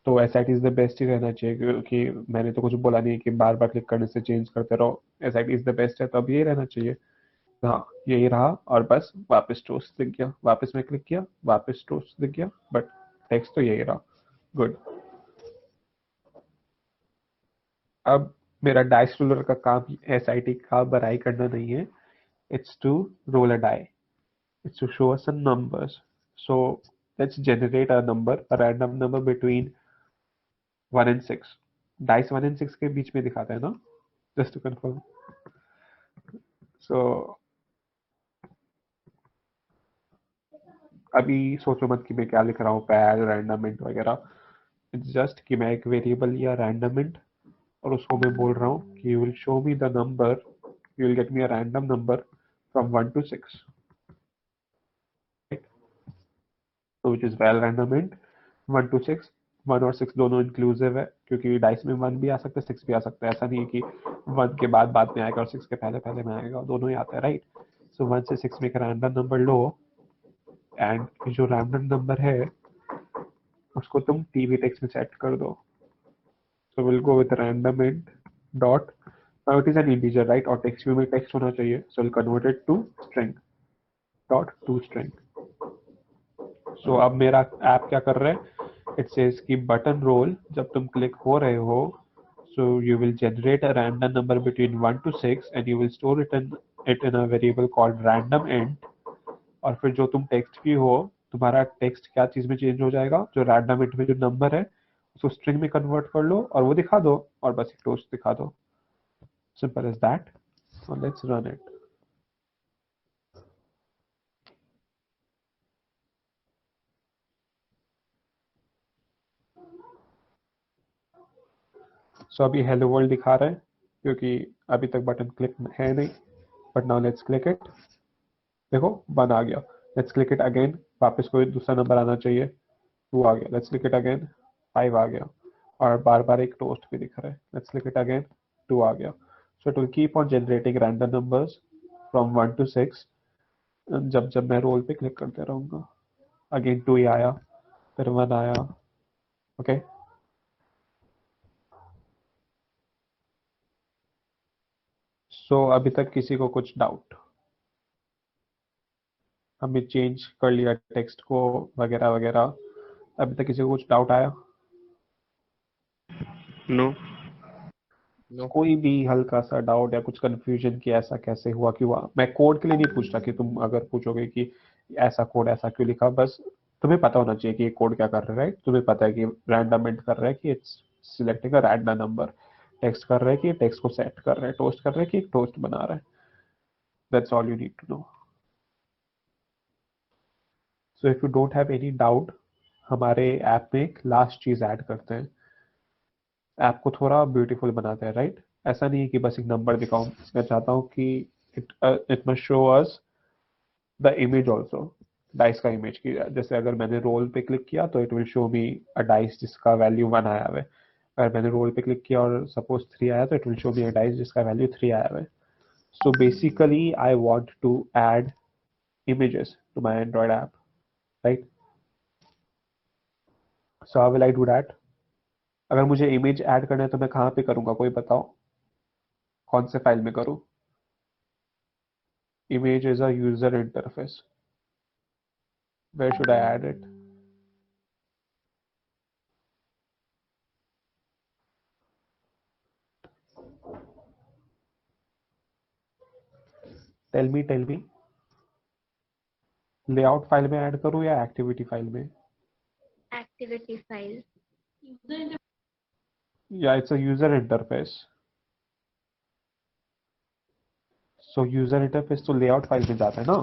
तो SIT इज द बेस्ट ही रहना चाहिए क्योंकि मैंने तो कुछ बोला नहीं कि बार बार क्लिक करने से चेंज करते रहो. SIT इज द बेस्ट है तो अब ये रहना चाहिए. हाँ, यही रहा. और बस वापस टोस्ट दिख गया, वापस मैं क्लिक किया, वापस टोस्ट दिख गया, बट टेक्स्ट तो यही रहा. गुड. अब मेरा डाइस रोलर का काम SIT का बड़ाई करना नहीं है. It's to roll a die. It's to show us some numbers. So let's generate a number, a random number between 1 and 6. Dice 1 and 6 के बीच में दिखाता है ना, just to confirm. So अभी सोचो मत कि मैं क्या लिख रहा हूँ, पैर रैंडम इंट वगैरह. इट्स जस्ट कि मैं एक वेरिएबल लिया रैंडम इंट और उसको मैं बोल रहा हूँ कि you will show me the number, you will get me a random number from 1 to 6, तो which is well random int 1 to 6. 1 और 6 दोनों इंक्लूसिव है, क्योंकि डाइस में 1 भी आ सकता है 6 भी आ सकता है. ऐसा नहीं है कि 1 के बाद में आएगा और 6 के पहले पहले में आएगा, दोनों ही आते हैं, राइट. सो 1 से 6 में एक रैंडम नंबर लो एंड जो रैंडम नंबर है उसको तुम टीवी टेक्स्ट में सेट कर दो. So we'll go with random int dot. Now it is an integer, right? और text view में text होना चाहिए. So we'll convert it to string dot to string. So अब मेरा ऐप क्या कर रहा है? It says कि button roll जब तुम click हो रहे हो, so you will generate a random number between 1 to 6 and you will store it in a variable called random int. और फिर जो तुम टेक्स्ट भी हो, तुम्हारा टेक्स्ट क्या चीज में चेंज हो जाएगा, जो रैंडम इंट में जो नंबर है उसको स्ट्रिंग में कन्वर्ट कर लो और वो दिखा दो और बस एक टोस्ट दिखा दो. Simple as that. So let's run it. So अभी हेलो वर्ल्ड दिखा रहा है क्योंकि अभी तक बटन क्लिक है नहीं, but now let's click it. देखो 1 आ गया. लेट्स क्लिक इट अगेन, वापस कोई दूसरा नंबर आना चाहिए. 2 आ गया. लेट्स क्लिक इट अगेन, 5 आ गया और बार बार एक टोस्ट भी दिख रहा है. लेट्स क्लिक इट अगेन, 2 आ गया. So it will keep on generating random numbers from 1 to 6 जब जब मैं रोल पे क्लिक करते रहूंगा. अगेन 2 ही आया, फिर 1 आया. ओके. सो अभी तक किसी को कुछ डाउट? हमने चेंज कर लिया टेक्स्ट को वगैरह वगैरह. अभी तक किसी को कुछ डाउट आया? No. No. कोई भी हल्का सा डाउट या कुछ कंफ्यूजन कि ऐसा कैसे हुआ, क्यों हुआ? मैं कोड के लिए नहीं पूछ रहा कि तुम अगर पूछोगे कि ऐसा कोड ऐसा क्यों लिखा, बस तुम्हें पता होना चाहिए कि ये कोड क्या कर रहा है, राइट. तुम्हें पता है कि रैंडम इंट कर रहा है कि it's selecting a random number, text कर रहा है कि टेक्स्ट को सेट कर रहा है, टोस्ट कर रहा है कि एक टोस्ट बना रहा है. That's all you need to know. So if you don't have any doubt, हमारे ऐप में एक लास्ट चीज ऐड करते हैं. ऐप को थोड़ा ब्यूटीफुल बनाते हैं, राइट. ऐसा नहीं है कि बस एक नंबर दिखाऊं. मैं चाहता हूँ कि it must show us the image also. Dice का इमेज की, जैसे अगर मैंने रोल पे क्लिक किया तो it will show me a dice जिसका वैल्यू 1 आया हुआ है. अगर मैंने रोल पे क्लिक किया और सपोज 3 आया तो it will show me a dice जिसका वैल्यू 3 आया हुआ है. So basically I want to add images to my Android app, right? So how will I do that? अगर मुझे इमेज ऐड करना है तो मैं कहाँ पे करूँगा, कोई बताओ कौन से फाइल में करूँ? Image is a user interface. Where should I add it? Tell me. Layout file में ऐड करूँ या एक्टिविटी फाइल में? Activity file. या it's a user interface. So user interface तो लेआउट फाइल में जाता है ना.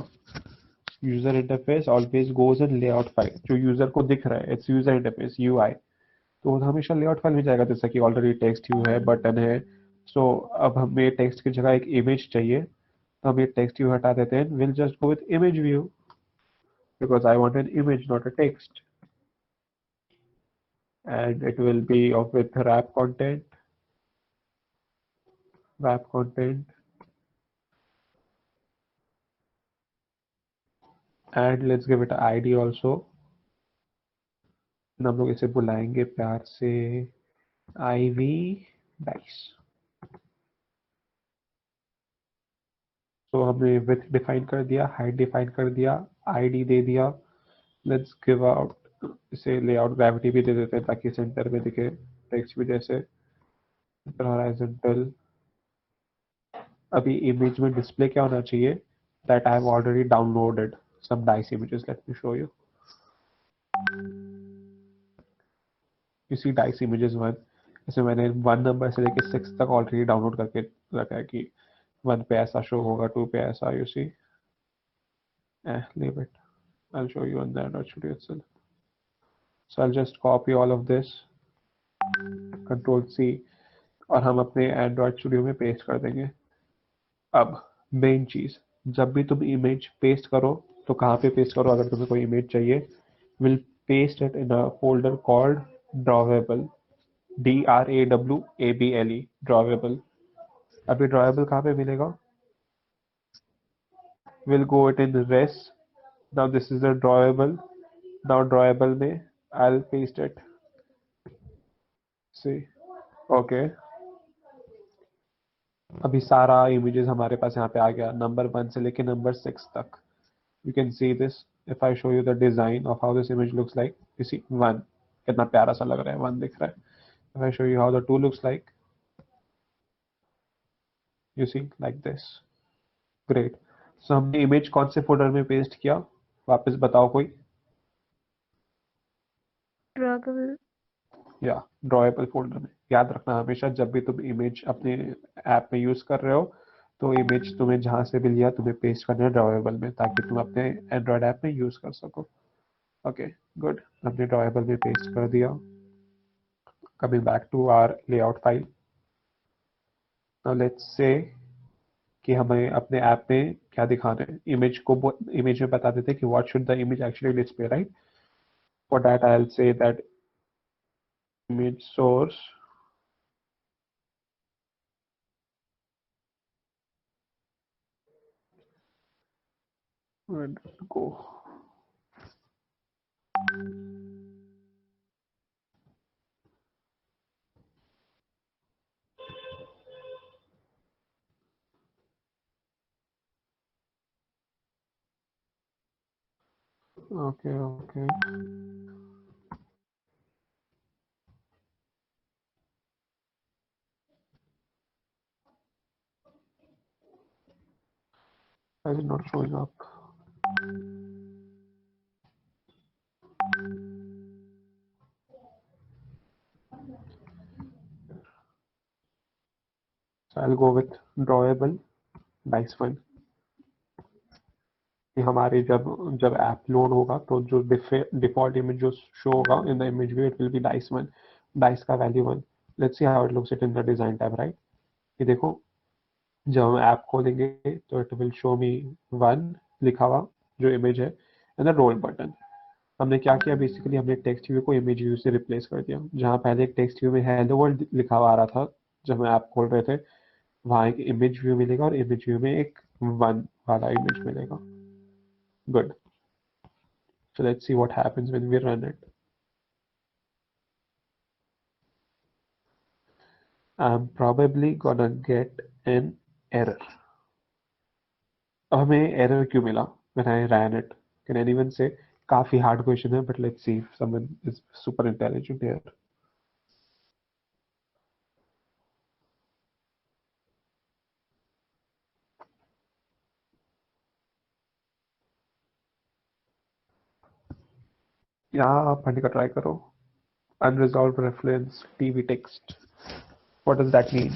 User interface always goes in layout file. जो यूजर को दिख रहा है इट्स यूजर इंटरफेस, यूआई, तो वो हमेशा लेआउट फाइल में जाएगा. जैसा कि ऑलरेडी टेक्स्ट व्यू है, बटन है. सो अब हमें टेक्स्ट की जगह एक इमेज चाहिए, तो हम ये टेक्स्ट व्यू हटा देते हैं. Will just go with image view because I want an image not a text, and it will be of with wrap content, and let's give it a id also. हम लोग इसे बुलाएंगे प्यार से ivy dice. तो हमने with define कर दिया, हाइट डिफाइन कर दिया, id दे दिया. लेट्स गिव आउट, इसे लेआउट ग्रेविटी भी दे देते हैं ताकि सेंटर में दिखे. टेक्स्ट भी जैसे हॉरिजॉन्टल. अभी इमेज में डिस्प्ले क्या होना चाहिए? That I have already downloaded some dice images. Let me show you. You see dice images 1, जैसे मैंने 1 नंबर से लेके 6 तक ऑलरेडी डाउनलोड करके रखा है कि 1 पे ऐसा शो होगा, 2 पे ऐसा, you see. Leave it. I'll show you on the Android Studio itself. So I'll just copy all of this, Control C, और हम अपने Android Studio में पेस्ट कर देंगे. अब मेन चीज, जब भी तुम इमेज पेस्ट करो तो कहाँ पे पेस्ट करो? अगर तुम्हें कोई इमेज चाहिए, will paste it in a folder called drawable, DRAWABLE, drawable. अभी ड्रॉवेबल कहाँ पे मिलेगा? Will go it in res. Now this is the drawable. Now drawable में I will paste it. See, okay. अभी सारा इमेजेस हमारे पास यहाँ पे आ गया, नंबर 1 से लेके नंबर 6 तक. You can see this if I show you the design of how this image looks like. You see 1 कितना प्यारा सा लग रहा है, 1 दिख रहा है. If I show you how the 2 looks like, you see like this. Great. So हमने इमेज कौन से फोल्डर में पेस्ट किया? वापस बताओ कोई. Drawable. या ड्रॉएबल फोल्डर में. याद रखना हमेशा, जब भी तुम इमेज अपने ऐप में यूज कर रहे हो तो इमेज तुम्हें जहां से भी लिया तुम्हें पेस्ट करना है ड्रॉएबल में, ताकि तुम अपने एंड्रॉयड ऐप में यूज कर सको. Okay, good. हमने ड्रॉएबल में पेस्ट कर दिया. Coming back to our layout file. Now let's say कि हमें अपने ऐप में क्या दिखाना है. इमेज में बता देते हैं कि what should the image actually display, right? For that I'll say that image source and go. Okay. Why is it not showing up? So I'll go with drawable. Nice one. कि हमारे जब app load होगा तो जो default image जो show होगा in the image view, it will be dice 1. Dice का value 1. Let's see how it looks it in the design tab, right? ये देखो, जब हम ऐप खोलेंगे तो इट विल शो मी 1 लिखा हुआ जो इमेज है एंड द रोल बटन. हमने क्या किया? बेसिकली हमने टेक्स्ट व्यू को इमेज व्यू से रिप्लेस कर दिया. जहां पहले एक टेक्स्ट व्यू में हेलो वर्ल्ड लिखा हुआ आ रहा था जब हम ऐप खोल रहे थे, वहां एक इमेज व्यू मिलेगा और इमेज व्यू में एक 1 वाला इमेज मिलेगा. Good. So let's see what happens when we run it. I'm probably gonna get an error. अब हमें error क्यों मिला when I ran it? Can anyone say? काफी hard question है, but let's see if someone is super intelligent here. यहाँ पढ़ने का try करो. Unresolved reference TV text. What does that mean?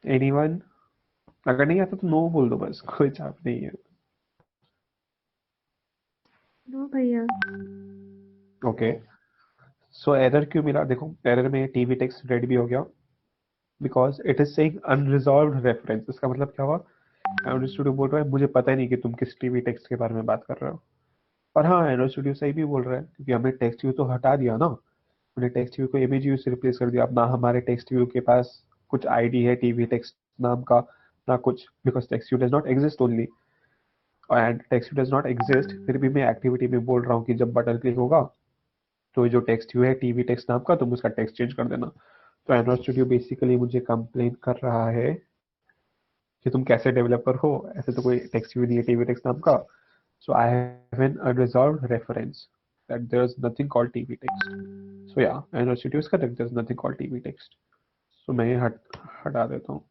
Anyone? अगर नहीं आता तो नो बोल दो बस, कोई चाप नहीं है. No, भैया. ओके. सो एरर क्यों मिला? देखो, एरर में टीवी टेक्स्ट रेड भी हो गया because it is saying unresolved reference. इसका मतलब क्या हुआ? एंड्रॉइड स्टूडियो बोल रहा है मुझे पता ही नहीं कि तुम किस टीवी टेक्स्ट के बारे में बात कर रहे हो. और हाँ, एंड्रॉइड स्टूडियो सही भी बोल रहा है क्योंकि हमने टेक्स्ट व्यू तो हटा दिया ना. हमने टेक्स्ट व्यू को इमेज व्यू से रिप्लेस कर दिया. अब ना हमारे टेक्स्ट व्यू के पास कुछ आईडी है टीवी टेक्स्ट नाम का, ना कुछ, because text view does not exist only. And text view does not exist, फिर भी मैं एक्टिविटी में बोल रहा हूँ कि जब बटन क्लिक होगा तो जो टेक्स्ट व्यू है टीवी टेक्स्ट नाम का, तुम उसका टेक्स्ट चेंज कर देना. तो एंड्रॉइड स्टूडियो बेसिकली मुझे कंप्लेन कर रहा है कि तुम कैसे डेवलपर हो, ऐसे तो कोई टेक्स्ट व्यू नहीं है टीवी टेक्स्ट नाम का. So I have an unresolved reference. that there's nothing called TV text. So yeah, Android Studio is correct. There's nothing called TV text. So मैं ये हटा देता हूँ.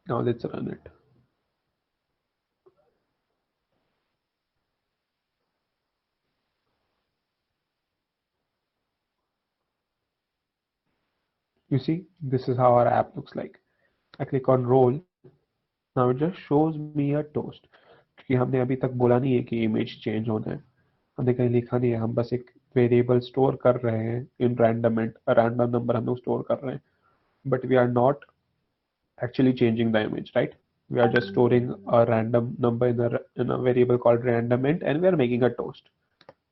Now let's run it. You see, this is how our app looks like. I click on roll. Now it just shows me a toast. क्योंकि हमने अभी तक बोला नहीं है कि इमेज चेंज होना है. हमने कहीं लिखा नहीं है. हम बस एक वेरिएबल स्टोर कर रहे हैं इन रैंडम नंबर हम लोग स्टोर कर रहे हैं. But we are not actually changing the image, right? We are just storing a random number in a variable called random int, and we are making a toast.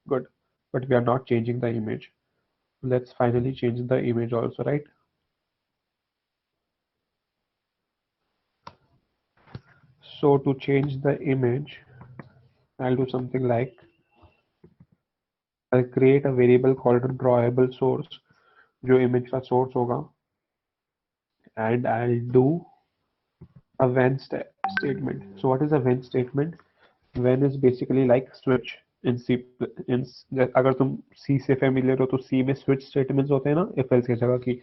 Good. But we are not changing the image. Let's finally change the image also, right? So to change the image, I'll do something like I'll create a variable called drawable source, जो image का source होगा, and I'll do a when statement. So what is a when statement? When is basically like switch in C. अगर तुम C से familiar हो तो C में switch statements होते हैं ना, if else की जगह की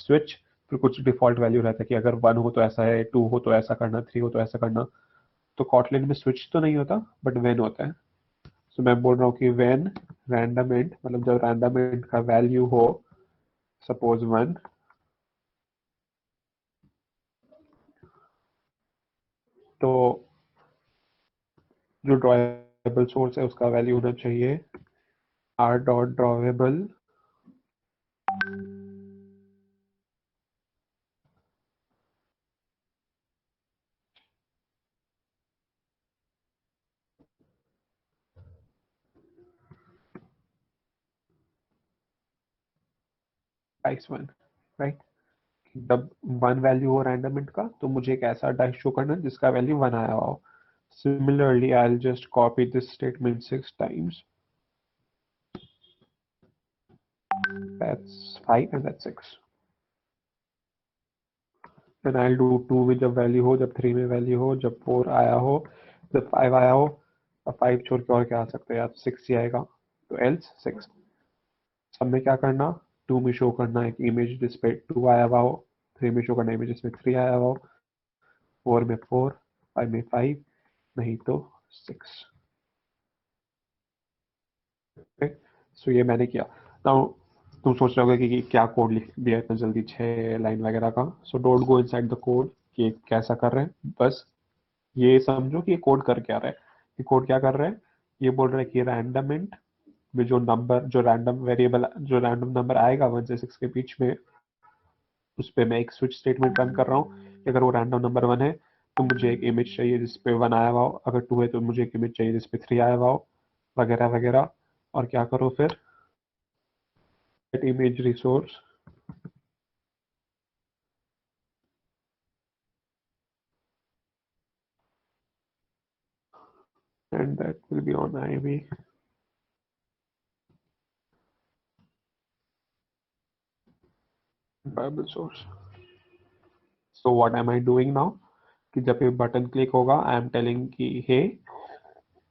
switch, फिर कुछ default value रहता है कि अगर 1 हो तो ऐसा है, 2 हो तो ऐसा करना, 3 हो तो ऐसा करना. तो Kotlin में switch तो नहीं होता, but when होता है. So मैं बोल रहा हूँ कि when random int, मतलब जब random int का value हो suppose 1, तो जो drawable source है उसका value होना चाहिए r.drawable dice 1, right? जब 1 वैल्यू हो रैंडम int का तो मुझे एक ऐसा डाइस शो करना है जिसका वैल्यू 1 आया हो. Similarly, I'll just copy this statement 6 times. That's 5 and that's 6. Then I'll do 2 में जब वैल्यू हो, जब 3 में वैल्यू हो, जब 4 आया हो, जब 5 आया हो. अब 5 छोड़ के और क्या आ सकता है यार, 6 ही आएगा. तो else 6. सब में क्या करना, 2 में शो करना एक इमेज जिसपे 2 आया हुआ हो, 3 में शो करना इमेज जिसमें 3 आया हुआ हो, 4 में 4, 5 में 5, नहीं तो 6. सो ये मैंने किया. नाउ तुम सोच रहे होगे कि क्या कोड लिख दिया इतना जल्दी 6 लाइन वगैरह का. So don't go inside the code कि कैसा कर रहे हैं. बस ये समझो कि ये कोड कर क्या रहा है. ये कोड क्या कर रहा है, ये बोल रहा है कि रैंडम इंट में जो नंबर, जो रैंडम वेरिएबल, जो रैंडम नंबर आएगा 1 से 6 के बीच में, उस पर मैं एक स्विच स्टेटमेंट रन कर रहा हूँ कि अगर वो रैंडम नंबर 1 है तो मुझे एक इमेज चाहिए जिसपे 1 आया हुआ हो, अगर 2 है तो मुझे एक इमेज चाहिए जिसपे 3 आया हुआ हो, वगैरह वगैरह. और क्या करो फिर, image resource and that will be on Ivy. Bible source. So what am I doing now? कि जब ये बटन क्लिक होगा आई एम टेलिंग कि हे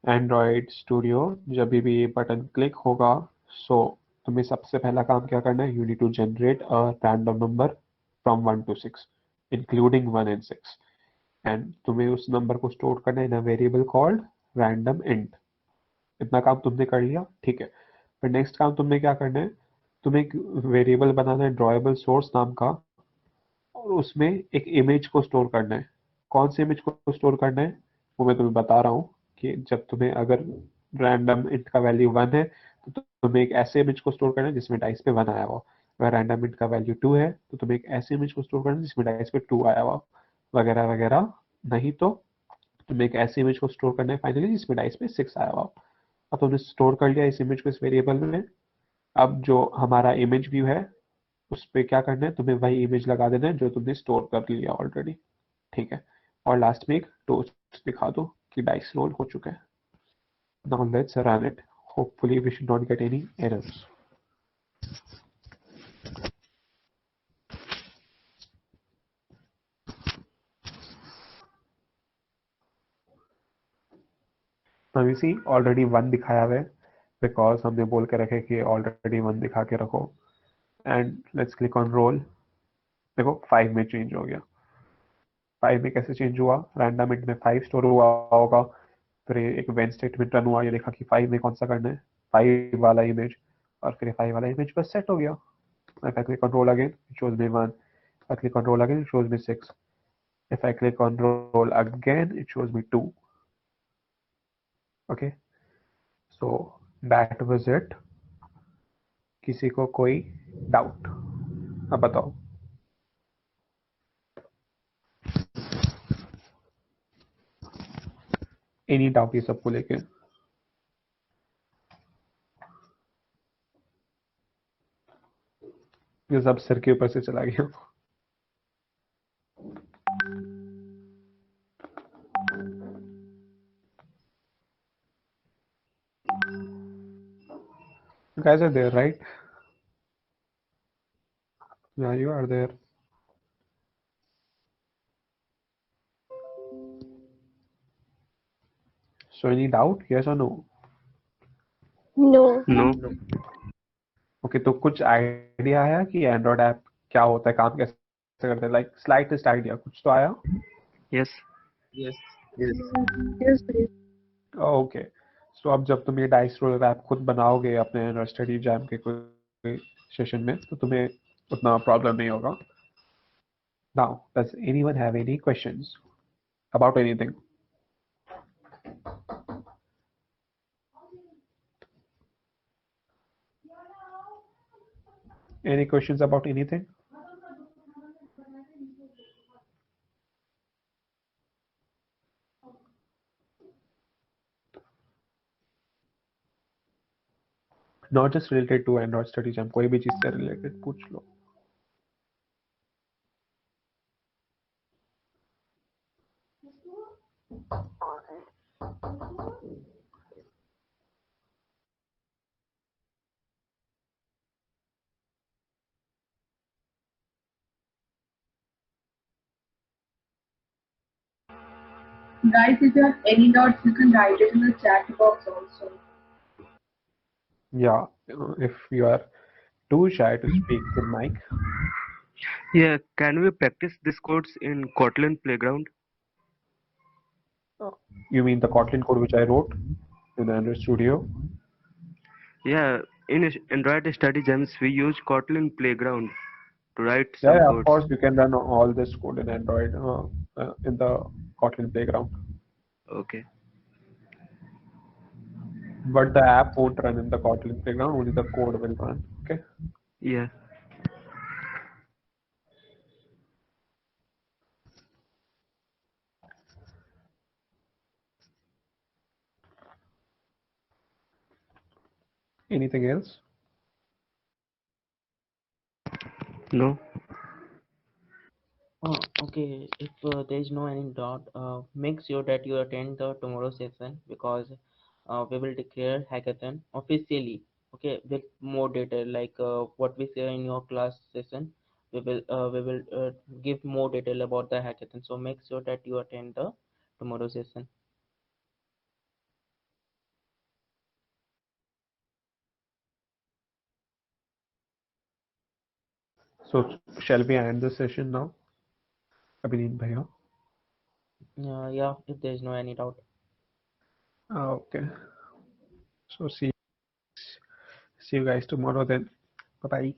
एंड्रॉइड स्टूडियो, जब भी ये बटन क्लिक होगा, सो तुम्हें सबसे पहला काम क्या करना है, you need to generate a random number from 1 to 6 including 1 and 6, and तुम्हें उस नंबर को स्टोर करना है in a variable called random int. इतना काम तुमने कर लिया, ठीक है. फिर नेक्स्ट काम तुमने क्या करना है, तुम्हें एक वेरिएबल बनाना है ड्रॉएबल सोर्स नाम का, और उसमें एक इमेज को स्टोर करना है. कौन सी इमेज को स्टोर करना है वो मैं तुम्हें बता रहा हूँ कि जब तुम्हें अगर रैंडम इंट का वैल्यू 1 है तो तुम्हें एक ऐसे इमेज को स्टोर करना है जिसमें डाइस पे 1 आया हुआ. अगर रैंडम इंट का वैल्यू 2 है तो तुम्हें एक ऐसे इमेज को स्टोर करना है जिसमें डाइस पे 2 आया हुआ, वगैरह वगैरह. नहीं तो तुम्हें एक ऐसे इमेज को स्टोर करना है फाइनली जिसमें डाइस पे 6 आया हुआ. अब तुमने स्टोर कर लिया इस इमेज को इस वेरिएबल में. अब जो हमारा इमेज व्यू है उस पे क्या करना है, तुम्हें वही इमेज लगा देना है जो तुमने स्टोर कर लिया ऑलरेडी, ठीक है. और लास्ट में एक टोस्ट दिखा दो कि डाइस रोल हो चुका है. Now let's run it. Hopefully we should not get any errors. Now हमें सी ऑलरेडी 1 दिखाया हुआ है बिकॉज हमने बोल के रखे कि ऑलरेडी 1 दिखा के रखो and let's click on roll. देखो 5 में चेंज हो गया। 5 में कैसे चेंज हुआ? रैंडम इंट में 5 स्टोर हुआ होगा, फिर एक वेन स्टेटमेंट रन हुआ, ये देखा कि 5 में कौन सा करना है, 5 वाला इमेज, और फिर 5 वाला इमेज बस सेट हो गया। If I click on roll again, it shows me 1. If I click on roll again, it shows me 6. If I click on roll again, it shows me 2. Okay, so that was it. किसी को कोई doubt? अब बताओ। Any doubt ये सबको लेके? ये सब सिर के ऊपर से चला गया। You guys are there, right? Yeah, you are there. So any doubt? Yes or no? No. No. Okay, तो कुछ आइडिया आया कि एंड्रॉयड ऐप क्या होता है, काम कैसे करते हैं, लाइक स्लाइटेस्ट आइडिया कुछ तो आया? Yes. Yes. Yes. Yes, please. Okay, so अब जब तुम ये डाइस रोलर ऐप खुद बनाओगे अपने स्टडी जैम के कोई सेशन में, तो तुम्हें उतना प्रॉब्लम नहीं होगा। Now does anyone have any questions about anything? Any questions about anything? Not just related to Android Study Jam, कोई भी चीज से रिलेटेड पूछ लो। Guys, if you have any doubts, you can write it in the chat box also. Yeah, if you are too shy to speak to mic, Yeah, can we practice these codes in Kotlin Playground? you mean the Kotlin code which I wrote in Android Studio? Yeah, in Android Study Gems, we use Kotlin Playground to write Yeah, some yeah, of codes. course you can run all this code in Android in the Kotlin Playground, Okay. but the app won't run in the Kotlin Playground. Only the code will run. Okay. Yeah. Anything else? No. Okay, if there is no any doubt, make sure that you attend the tomorrow session because we will declare hackathon officially. Okay, with more detail like what we say in your class session. We will give more detail about the hackathon. So make sure that you attend the tomorrow session. So shall we end the session now? Abhineet bhaiya. Yeah, if there is no any doubt. Okay. So see you guys tomorrow then. Bye bye.